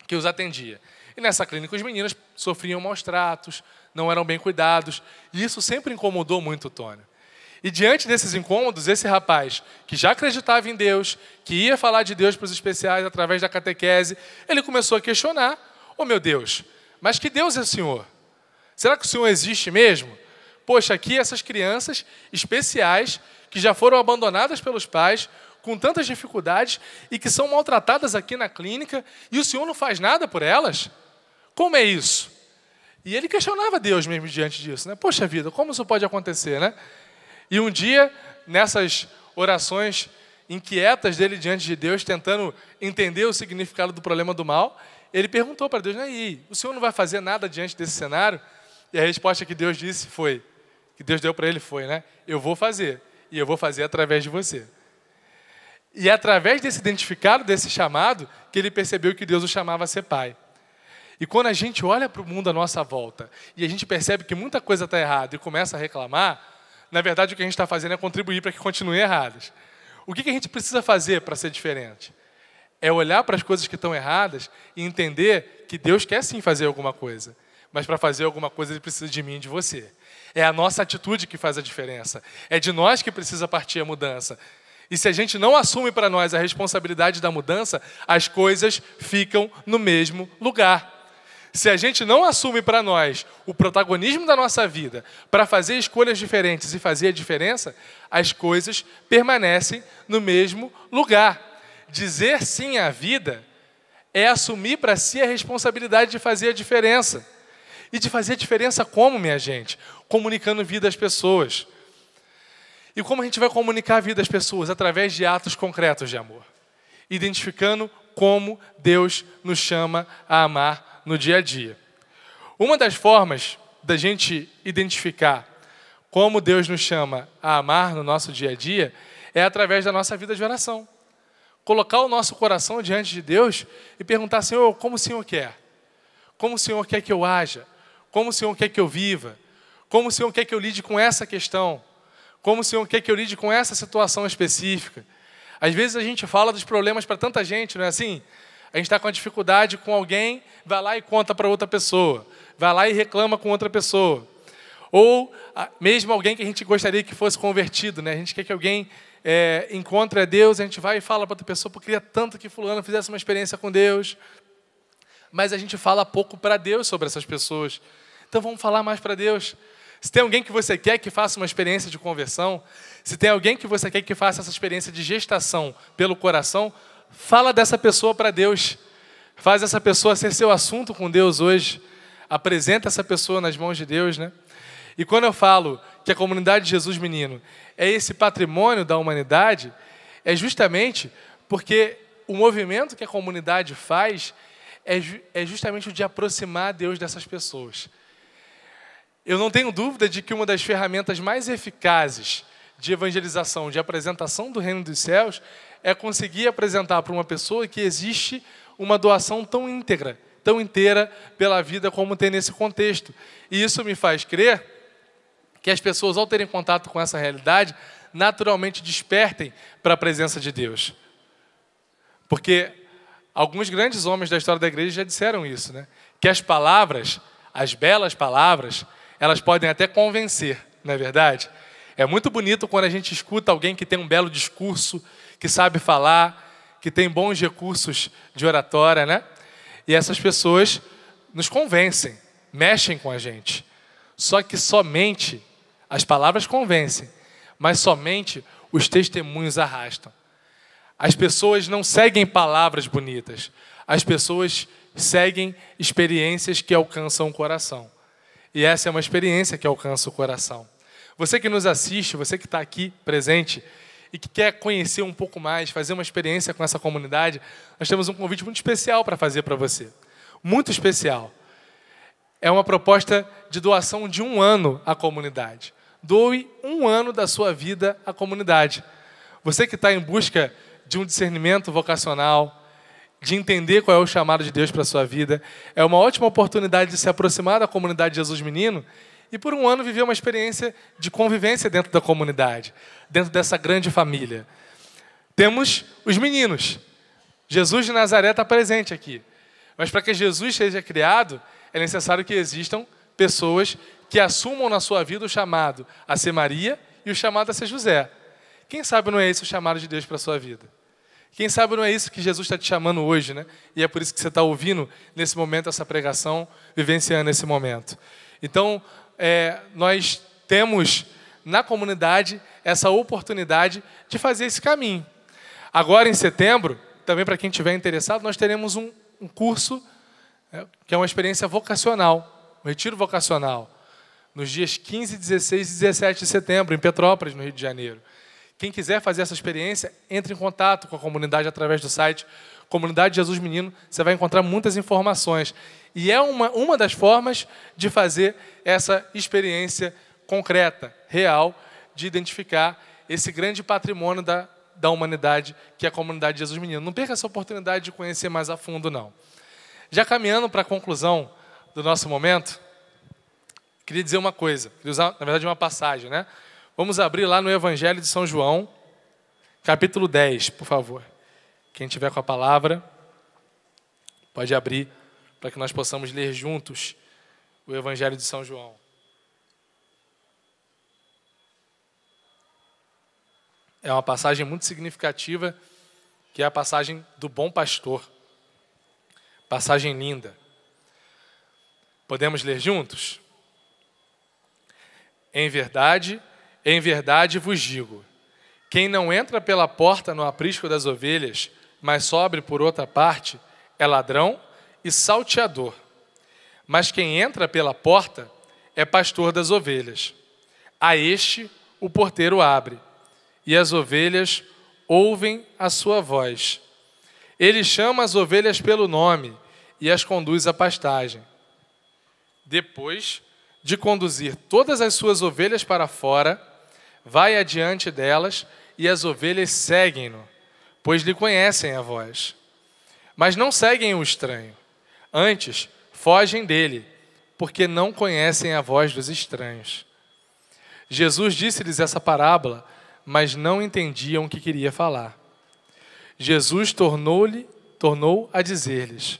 que os atendia. E nessa clínica os meninos sofriam maus tratos, não eram bem cuidados, e isso sempre incomodou muito o Tônio. E diante desses incômodos, esse rapaz, que já acreditava em Deus, que ia falar de Deus para os especiais através da catequese, ele começou a questionar: "Oh, meu Deus, mas que Deus é o Senhor? Será que o Senhor existe mesmo? Poxa, aqui essas crianças especiais, que já foram abandonadas pelos pais, com tantas dificuldades, e que são maltratadas aqui na clínica, e o Senhor não faz nada por elas? Como é isso?" E ele questionava Deus mesmo diante disso, né? Poxa vida, como isso pode acontecer, né? E um dia, nessas orações inquietas dele diante de Deus, tentando entender o significado do problema do mal, ele perguntou para Deus: "E o Senhor não vai fazer nada diante desse cenário?" E a resposta que Deus deu para ele foi, né? "Eu vou fazer, e eu vou fazer através de você." E é através desse identificado, desse chamado, que ele percebeu que Deus o chamava a ser pai. E quando a gente olha para o mundo à nossa volta, e a gente percebe que muita coisa está errada e começa a reclamar, na verdade o que a gente está fazendo é contribuir para que continuem erradas. O que a gente precisa fazer para ser diferente? É olhar para as coisas que estão erradas e entender que Deus quer sim fazer alguma coisa. Mas para fazer alguma coisa Ele precisa de mim e de você. É a nossa atitude que faz a diferença. É de nós que precisa partir a mudança. E se a gente não assume para nós a responsabilidade da mudança, as coisas ficam no mesmo lugar. Se a gente não assume para nós o protagonismo da nossa vida para fazer escolhas diferentes e fazer a diferença, as coisas permanecem no mesmo lugar. Dizer sim à vida é assumir para si a responsabilidade de fazer a diferença. E de fazer a diferença como, minha gente? Comunicando vida às pessoas. E como a gente vai comunicar a vida às pessoas? Através de atos concretos de amor. Identificando como Deus nos chama a amar no dia a dia. Uma das formas da gente identificar como Deus nos chama a amar no nosso dia a dia é através da nossa vida de oração. Colocar o nosso coração diante de Deus e perguntar: Senhor, como o Senhor quer? Como o Senhor quer que eu haja? Como o Senhor quer que eu viva? Como o Senhor quer que eu lide com essa questão? Como o Senhor quer que eu lide com essa situação específica? Às vezes a gente fala dos problemas para tanta gente, não é assim? A gente está com uma dificuldade com alguém, vai lá e conta para outra pessoa. Vai lá e reclama com outra pessoa. Ou mesmo alguém que a gente gostaria que fosse convertido, né? A gente quer que alguém encontre a Deus, a gente vai e fala para outra pessoa: "Pô, queria tanto que fulano fizesse uma experiência com Deus." Mas a gente fala pouco para Deus sobre essas pessoas. Então vamos falar mais para Deus. Se tem alguém que você quer que faça uma experiência de conversão, se tem alguém que você quer que faça essa experiência de gestação pelo coração, fala dessa pessoa para Deus. Faz essa pessoa ser seu assunto com Deus hoje. Apresenta essa pessoa nas mãos de Deus, né? E quando eu falo que a comunidade de Jesus Menino é esse patrimônio da humanidade, é justamente porque o movimento que a comunidade faz é justamente o de aproximar Deus dessas pessoas. Eu não tenho dúvida de que uma das ferramentas mais eficazes de evangelização, de apresentação do reino dos céus, é conseguir apresentar para uma pessoa que existe uma doação tão íntegra, tão inteira pela vida como tem nesse contexto. E isso me faz crer que as pessoas, ao terem contato com essa realidade, naturalmente despertem para a presença de Deus. Porque alguns grandes homens da história da igreja já disseram isso, né? Que as palavras, as belas palavras, elas podem até convencer, não é verdade? É muito bonito quando a gente escuta alguém que tem um belo discurso, que sabe falar, que tem bons recursos de oratória, né? E essas pessoas nos convencem, mexem com a gente. Só que somente as palavras convencem, mas somente os testemunhos arrastam. As pessoas não seguem palavras bonitas, as pessoas seguem experiências que alcançam o coração. E essa é uma experiência que alcança o coração. Você que nos assiste, você que está aqui presente e que quer conhecer um pouco mais, fazer uma experiência com essa comunidade, nós temos um convite muito especial para fazer para você. Muito especial. É uma proposta de doação de 1 ano à comunidade. Doe 1 ano da sua vida à comunidade. Você que está em busca de um discernimento vocacional, de entender qual é o chamado de Deus para a sua vida, é uma ótima oportunidade de se aproximar da comunidade de Jesus Menino e por 1 ano viver uma experiência de convivência dentro da comunidade, dentro dessa grande família. Temos os meninos. Jesus de Nazaré está presente aqui. Mas para que Jesus seja criado, é necessário que existam pessoas que assumam na sua vida o chamado a ser Maria e o chamado a ser José. Quem sabe não é esse o chamado de Deus para a sua vida? Quem sabe não é isso que Jesus está te chamando hoje, né? E é por isso que você está ouvindo nesse momento essa pregação, vivenciando esse momento. Então, nós temos na comunidade essa oportunidade de fazer esse caminho. Agora, em setembro, também para quem estiver interessado, nós teremos um curso que é uma experiência vocacional, um retiro vocacional, nos dias 15, 16 e 17 de setembro, em Petrópolis, no Rio de Janeiro. Quem quiser fazer essa experiência, entre em contato com a comunidade através do site Comunidade Jesus Menino, você vai encontrar muitas informações. E é uma das formas de fazer essa experiência concreta, real, de identificar esse grande patrimônio da humanidade, que é a Comunidade Jesus Menino. Não perca essa oportunidade de conhecer mais a fundo, não. Já caminhando para a conclusão do nosso momento, queria dizer uma coisa, queria usar, na verdade, uma passagem, né? Vamos abrir lá no Evangelho de São João, capítulo 10, por favor. Quem tiver com a palavra, pode abrir para que nós possamos ler juntos o Evangelho de São João. É uma passagem muito significativa, que é a passagem do bom pastor. Passagem linda. Podemos ler juntos? Em verdade vos digo, quem não entra pela porta no aprisco das ovelhas, mas sobe por outra parte, é ladrão e salteador. Mas quem entra pela porta é pastor das ovelhas. A este o porteiro abre, e as ovelhas ouvem a sua voz. Ele chama as ovelhas pelo nome e as conduz à pastagem. Depois de conduzir todas as suas ovelhas para fora, vai adiante delas e as ovelhas seguem-no, pois lhe conhecem a voz. Mas não seguem o estranho, antes fogem dele, porque não conhecem a voz dos estranhos. Jesus disse-lhes essa parábola, mas não entendiam o que queria falar. Jesus tornou a dizer-lhes,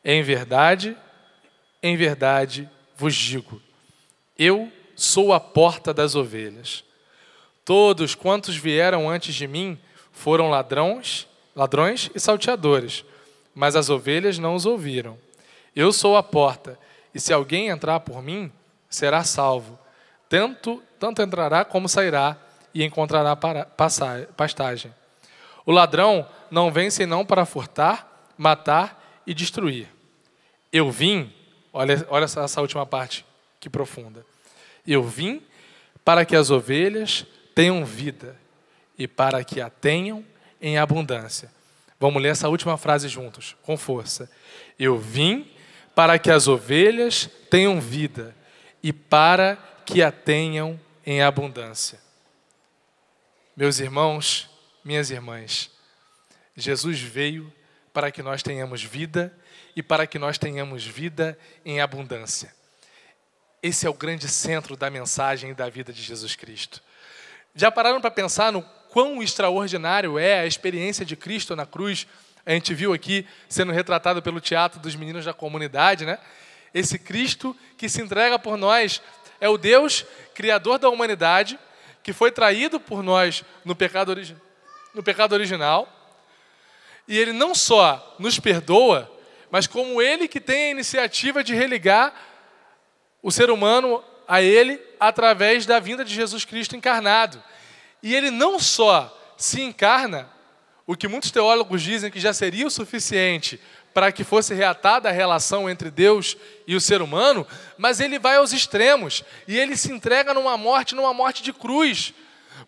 em verdade vos digo, eu sou a porta das ovelhas. Todos quantos vieram antes de mim foram ladrões e salteadores, mas as ovelhas não os ouviram. Eu sou a porta, e se alguém entrar por mim, será salvo. Tanto entrará como sairá, e encontrará pastagem. O ladrão não vem senão para furtar, matar e destruir. Eu vim, olha essa última parte que profunda. Eu vim para que as ovelhas tenham vida e para que a tenham em abundância. Vamos ler essa última frase juntos, com força. Eu vim para que as ovelhas tenham vida e para que a tenham em abundância. Meus irmãos, minhas irmãs, Jesus veio para que nós tenhamos vida e para que nós tenhamos vida em abundância. Esse é o grande centro da mensagem e da vida de Jesus Cristo. Já pararam para pensar no quão extraordinário é a experiência de Cristo na cruz? A gente viu aqui sendo retratado pelo teatro dos meninos da comunidade, né? Esse Cristo que se entrega por nós é o Deus criador da humanidade, que foi traído por nós no pecado original. E Ele não só nos perdoa, mas como Ele que tem a iniciativa de religar o ser humano a Ele através da vinda de Jesus Cristo encarnado. E Ele não só se encarna, o que muitos teólogos dizem que já seria o suficiente para que fosse reatada a relação entre Deus e o ser humano, mas Ele vai aos extremos e Ele se entrega numa morte de cruz.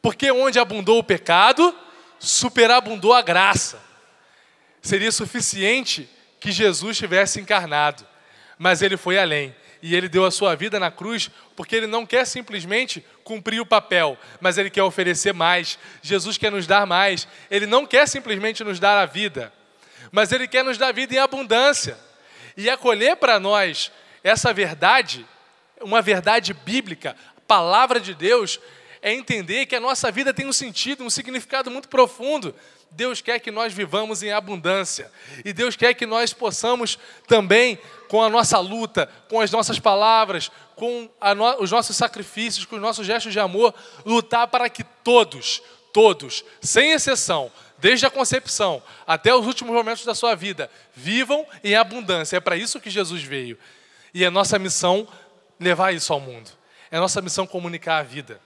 Porque onde abundou o pecado, superabundou a graça. Seria suficiente que Jesus tivesse encarnado, mas Ele foi além. E Ele deu a sua vida na cruz porque Ele não quer simplesmente cumprir o papel, mas Ele quer oferecer mais. Jesus quer nos dar mais. Ele não quer simplesmente nos dar a vida, mas Ele quer nos dar vida em abundância. E acolher para nós essa verdade, uma verdade bíblica, a palavra de Deus, é entender que a nossa vida tem um sentido, um significado muito profundo. Deus quer que nós vivamos em abundância. E Deus quer que nós possamos também, com a nossa luta, com as nossas palavras, com os nossos sacrifícios, com os nossos gestos de amor, lutar para que todos, sem exceção, desde a concepção até os últimos momentos da sua vida, vivam em abundância. É para isso que Jesus veio. E é nossa missão levar isso ao mundo. É nossa missão comunicar a vida.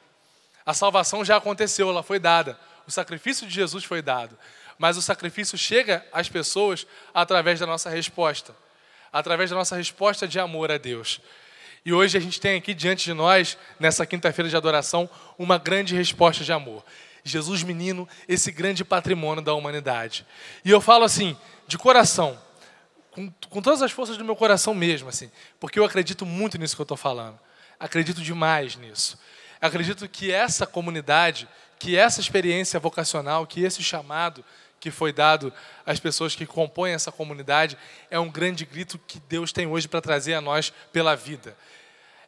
A salvação já aconteceu, ela foi dada. O sacrifício de Jesus foi dado. Mas o sacrifício chega às pessoas através da nossa resposta. Através da nossa resposta de amor a Deus. E hoje a gente tem aqui diante de nós, nessa quinta-feira de adoração, uma grande resposta de amor. Jesus menino, esse grande patrimônio da humanidade. E eu falo assim, de coração, com todas as forças do meu coração mesmo, assim, porque eu acredito muito nisso que eu estou falando. Acredito demais nisso. Acredito que essa comunidade, que essa experiência vocacional, que esse chamado que foi dado às pessoas que compõem essa comunidade, é um grande grito que Deus tem hoje para trazer a nós pela vida.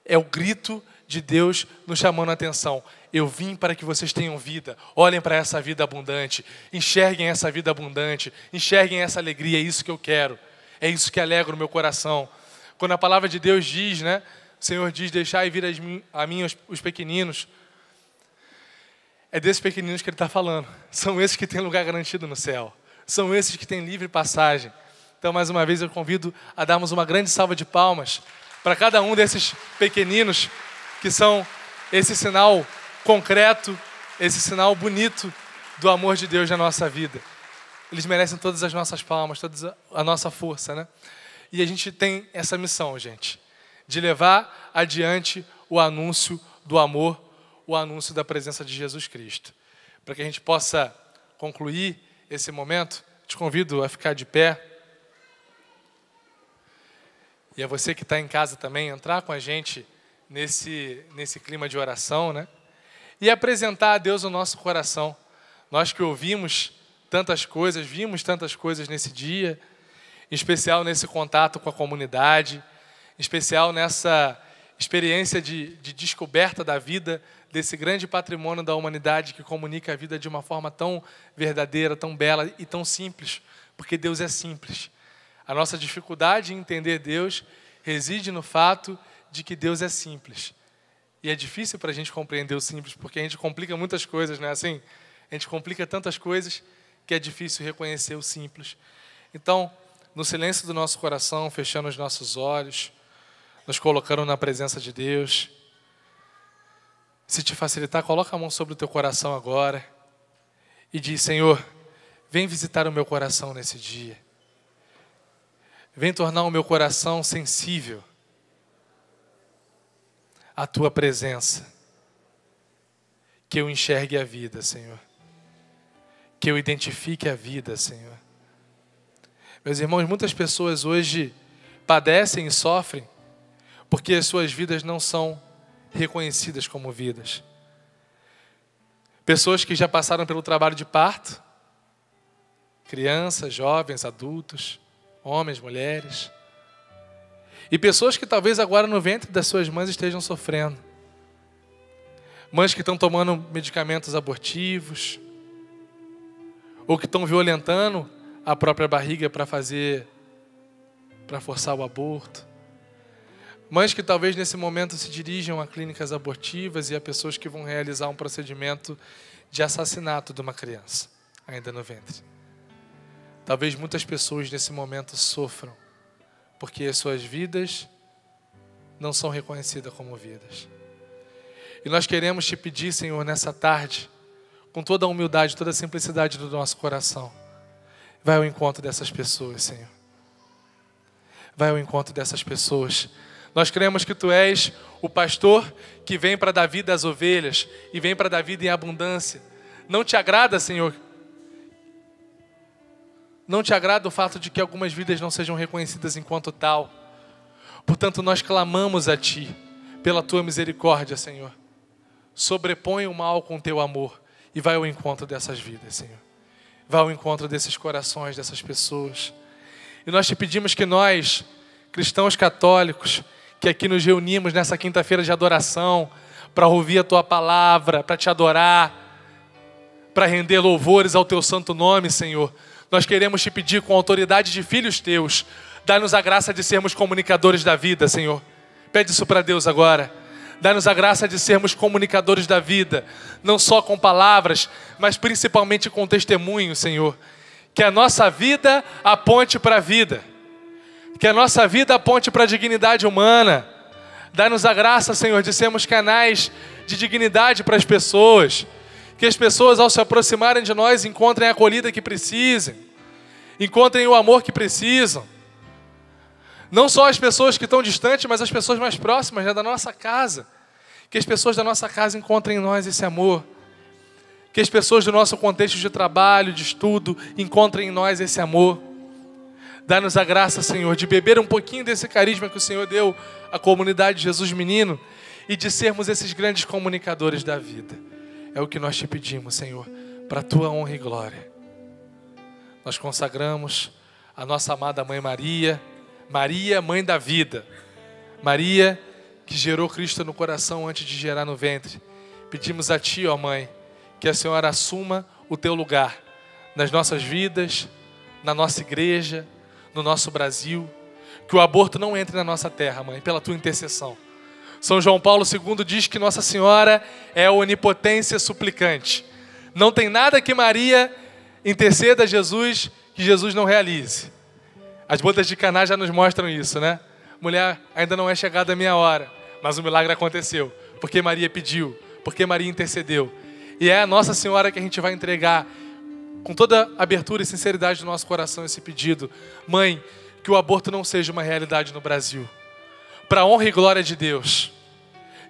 É o grito de Deus nos chamando a atenção. Eu vim para que vocês tenham vida. Olhem para essa vida abundante. Enxerguem essa vida abundante. Enxerguem essa alegria. É isso que eu quero. É isso que alegra o meu coração. Quando a palavra de Deus diz, né? O Senhor diz, deixai vir a mim os pequeninos. É desses pequeninos que Ele está falando. São esses que têm lugar garantido no céu. São esses que têm livre passagem. Então, mais uma vez, eu convido a darmos uma grande salva de palmas para cada um desses pequeninos que são esse sinal concreto, esse sinal bonito do amor de Deus na nossa vida. Eles merecem todas as nossas palmas, toda a nossa força, né? E a gente tem essa missão, gente, de levar adiante o anúncio do amor, o anúncio da presença de Jesus Cristo. Para que a gente possa concluir esse momento, te convido a ficar de pé. E a você que está em casa também, entrar com a gente nesse clima de oração, né? E apresentar a Deus o nosso coração. Nós que ouvimos tantas coisas, vimos tantas coisas nesse dia, em especial nesse contato com a comunidade, em especial nessa experiência de descoberta da vida, desse grande patrimônio da humanidade que comunica a vida de uma forma tão verdadeira, tão bela e tão simples, porque Deus é simples. A nossa dificuldade em entender Deus reside no fato de que Deus é simples. E é difícil para a gente compreender o simples, porque a gente complica muitas coisas, né? Assim, a gente complica tantas coisas que é difícil reconhecer o simples. Então, no silêncio do nosso coração, fechando os nossos olhos, nos colocando na presença de Deus. Se te facilitar, coloca a mão sobre o teu coração agora e diz, Senhor, vem visitar o meu coração nesse dia. Vem tornar o meu coração sensível à tua presença. que eu enxergue a vida, Senhor. Que eu identifique a vida, Senhor. Meus irmãos, muitas pessoas hoje padecem e sofrem porque as suas vidas não são reconhecidas como vidas. Pessoas que já passaram pelo trabalho de parto, crianças, jovens, adultos, homens, mulheres. E pessoas que talvez agora no ventre das suas mães estejam sofrendo. Mães que estão tomando medicamentos abortivos, ou que estão violentando a própria barriga para forçar o aborto. Mães que talvez nesse momento se dirijam a clínicas abortivas e a pessoas que vão realizar um procedimento de assassinato de uma criança, ainda no ventre. Talvez muitas pessoas nesse momento sofram, porque as suas vidas não são reconhecidas como vidas. E nós queremos te pedir, Senhor, nessa tarde, com toda a humildade, toda a simplicidade do nosso coração, vai ao encontro dessas pessoas, Senhor. Vai ao encontro dessas pessoas. Nós cremos que Tu és o pastor que vem para dar vida às ovelhas e vem para dar vida em abundância. Não te agrada, Senhor? Não te agrada o fato de que algumas vidas não sejam reconhecidas enquanto tal. Portanto, nós clamamos a Ti pela Tua misericórdia, Senhor. Sobrepõe o mal com Teu amor e vai ao encontro dessas vidas, Senhor. Vai ao encontro desses corações, dessas pessoas. E nós te pedimos que nós, cristãos católicos, que aqui nos reunimos nessa quinta-feira de adoração, para ouvir a Tua palavra, para Te adorar, para render louvores ao Teu santo nome, Senhor. Nós queremos Te pedir com a autoridade de filhos Teus, dá-nos a graça de sermos comunicadores da vida, Senhor. Pede isso para Deus agora. Dá-nos a graça de sermos comunicadores da vida, não só com palavras, mas principalmente com testemunho, Senhor. Que a nossa vida aponte para a vida. Que a nossa vida aponte para a dignidade humana. Dá-nos a graça, Senhor, de sermos canais de dignidade para as pessoas. Que as pessoas, ao se aproximarem de nós, encontrem a acolhida que precisem. Encontrem o amor que precisam. Não só as pessoas que estão distantes, mas as pessoas mais próximas, né, da nossa casa. Que as pessoas da nossa casa encontrem em nós esse amor. Que as pessoas do nosso contexto de trabalho, de estudo, encontrem em nós esse amor. Dá-nos a graça, Senhor, de beber um pouquinho desse carisma que o Senhor deu à comunidade de Jesus Menino e de sermos esses grandes comunicadores da vida. É o que nós te pedimos, Senhor, para a Tua honra e glória. Nós consagramos a nossa amada Mãe Maria, Maria, Mãe da Vida. Maria, que gerou Cristo no coração antes de gerar no ventre. Pedimos a Ti, ó Mãe, que a Senhora assuma o Teu lugar nas nossas vidas, na nossa igreja, no nosso Brasil. Que o aborto não entre na nossa terra, Mãe, pela Tua intercessão. São João Paulo II diz que Nossa Senhora é a onipotência suplicante. Não tem nada que Maria interceda a Jesus que Jesus não realize. As bodas de Caná já nos mostram isso, né? Mulher, ainda não é chegada a minha hora, mas o milagre aconteceu, porque Maria pediu, porque Maria intercedeu. E é a Nossa Senhora que a gente vai entregar com toda a abertura e sinceridade do nosso coração esse pedido. Mãe, que o aborto não seja uma realidade no Brasil. Para a honra e glória de Deus.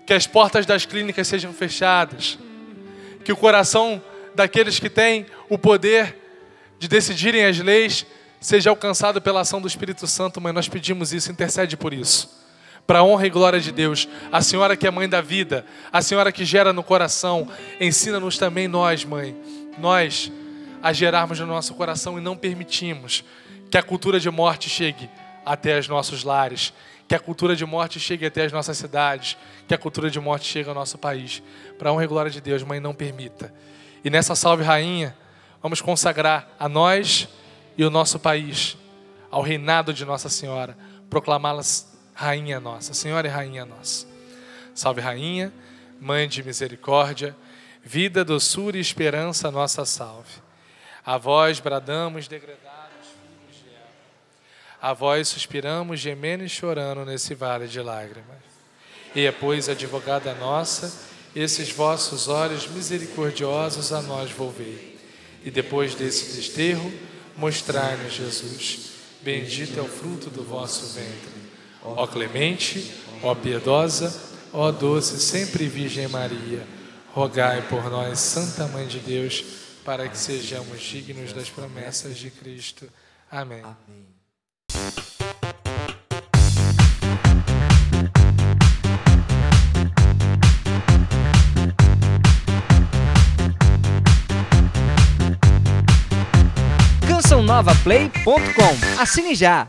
Que as portas das clínicas sejam fechadas. Que o coração daqueles que têm o poder de decidirem as leis seja alcançado pela ação do Espírito Santo. Mãe, nós pedimos isso, intercede por isso. Para a honra e glória de Deus. A Senhora que é Mãe da vida. A Senhora que gera no coração. Ensina-nos também nós, Mãe. Nós a gerarmos no nosso coração e não permitimos que a cultura de morte chegue até os nossos lares, que a cultura de morte chegue até as nossas cidades, que a cultura de morte chegue ao nosso país. Para a honra e glória de Deus, Mãe, não permita. E nessa Salve Rainha, vamos consagrar a nós e o nosso país ao reinado de Nossa Senhora, proclamá-la Rainha nossa, Senhora e Rainha nossa. Salve Rainha, Mãe de misericórdia, vida, doçura e esperança, nossa salve. A vós bradamos, degredados filhos de Eva. A vós suspiramos, gemendo e chorando nesse vale de lágrimas. E é, pois, advogada nossa, esses vossos olhos misericordiosos a nós volvei. E depois desse desterro, mostrai-nos Jesus. Bendito é o fruto do vosso ventre. Ó clemente, ó piedosa, ó doce sempre Virgem Maria, rogai por nós, Santa Mãe de Deus, para que sejamos dignos das promessas de Cristo. Amém. CançãoNovaPlay.com. Assine já!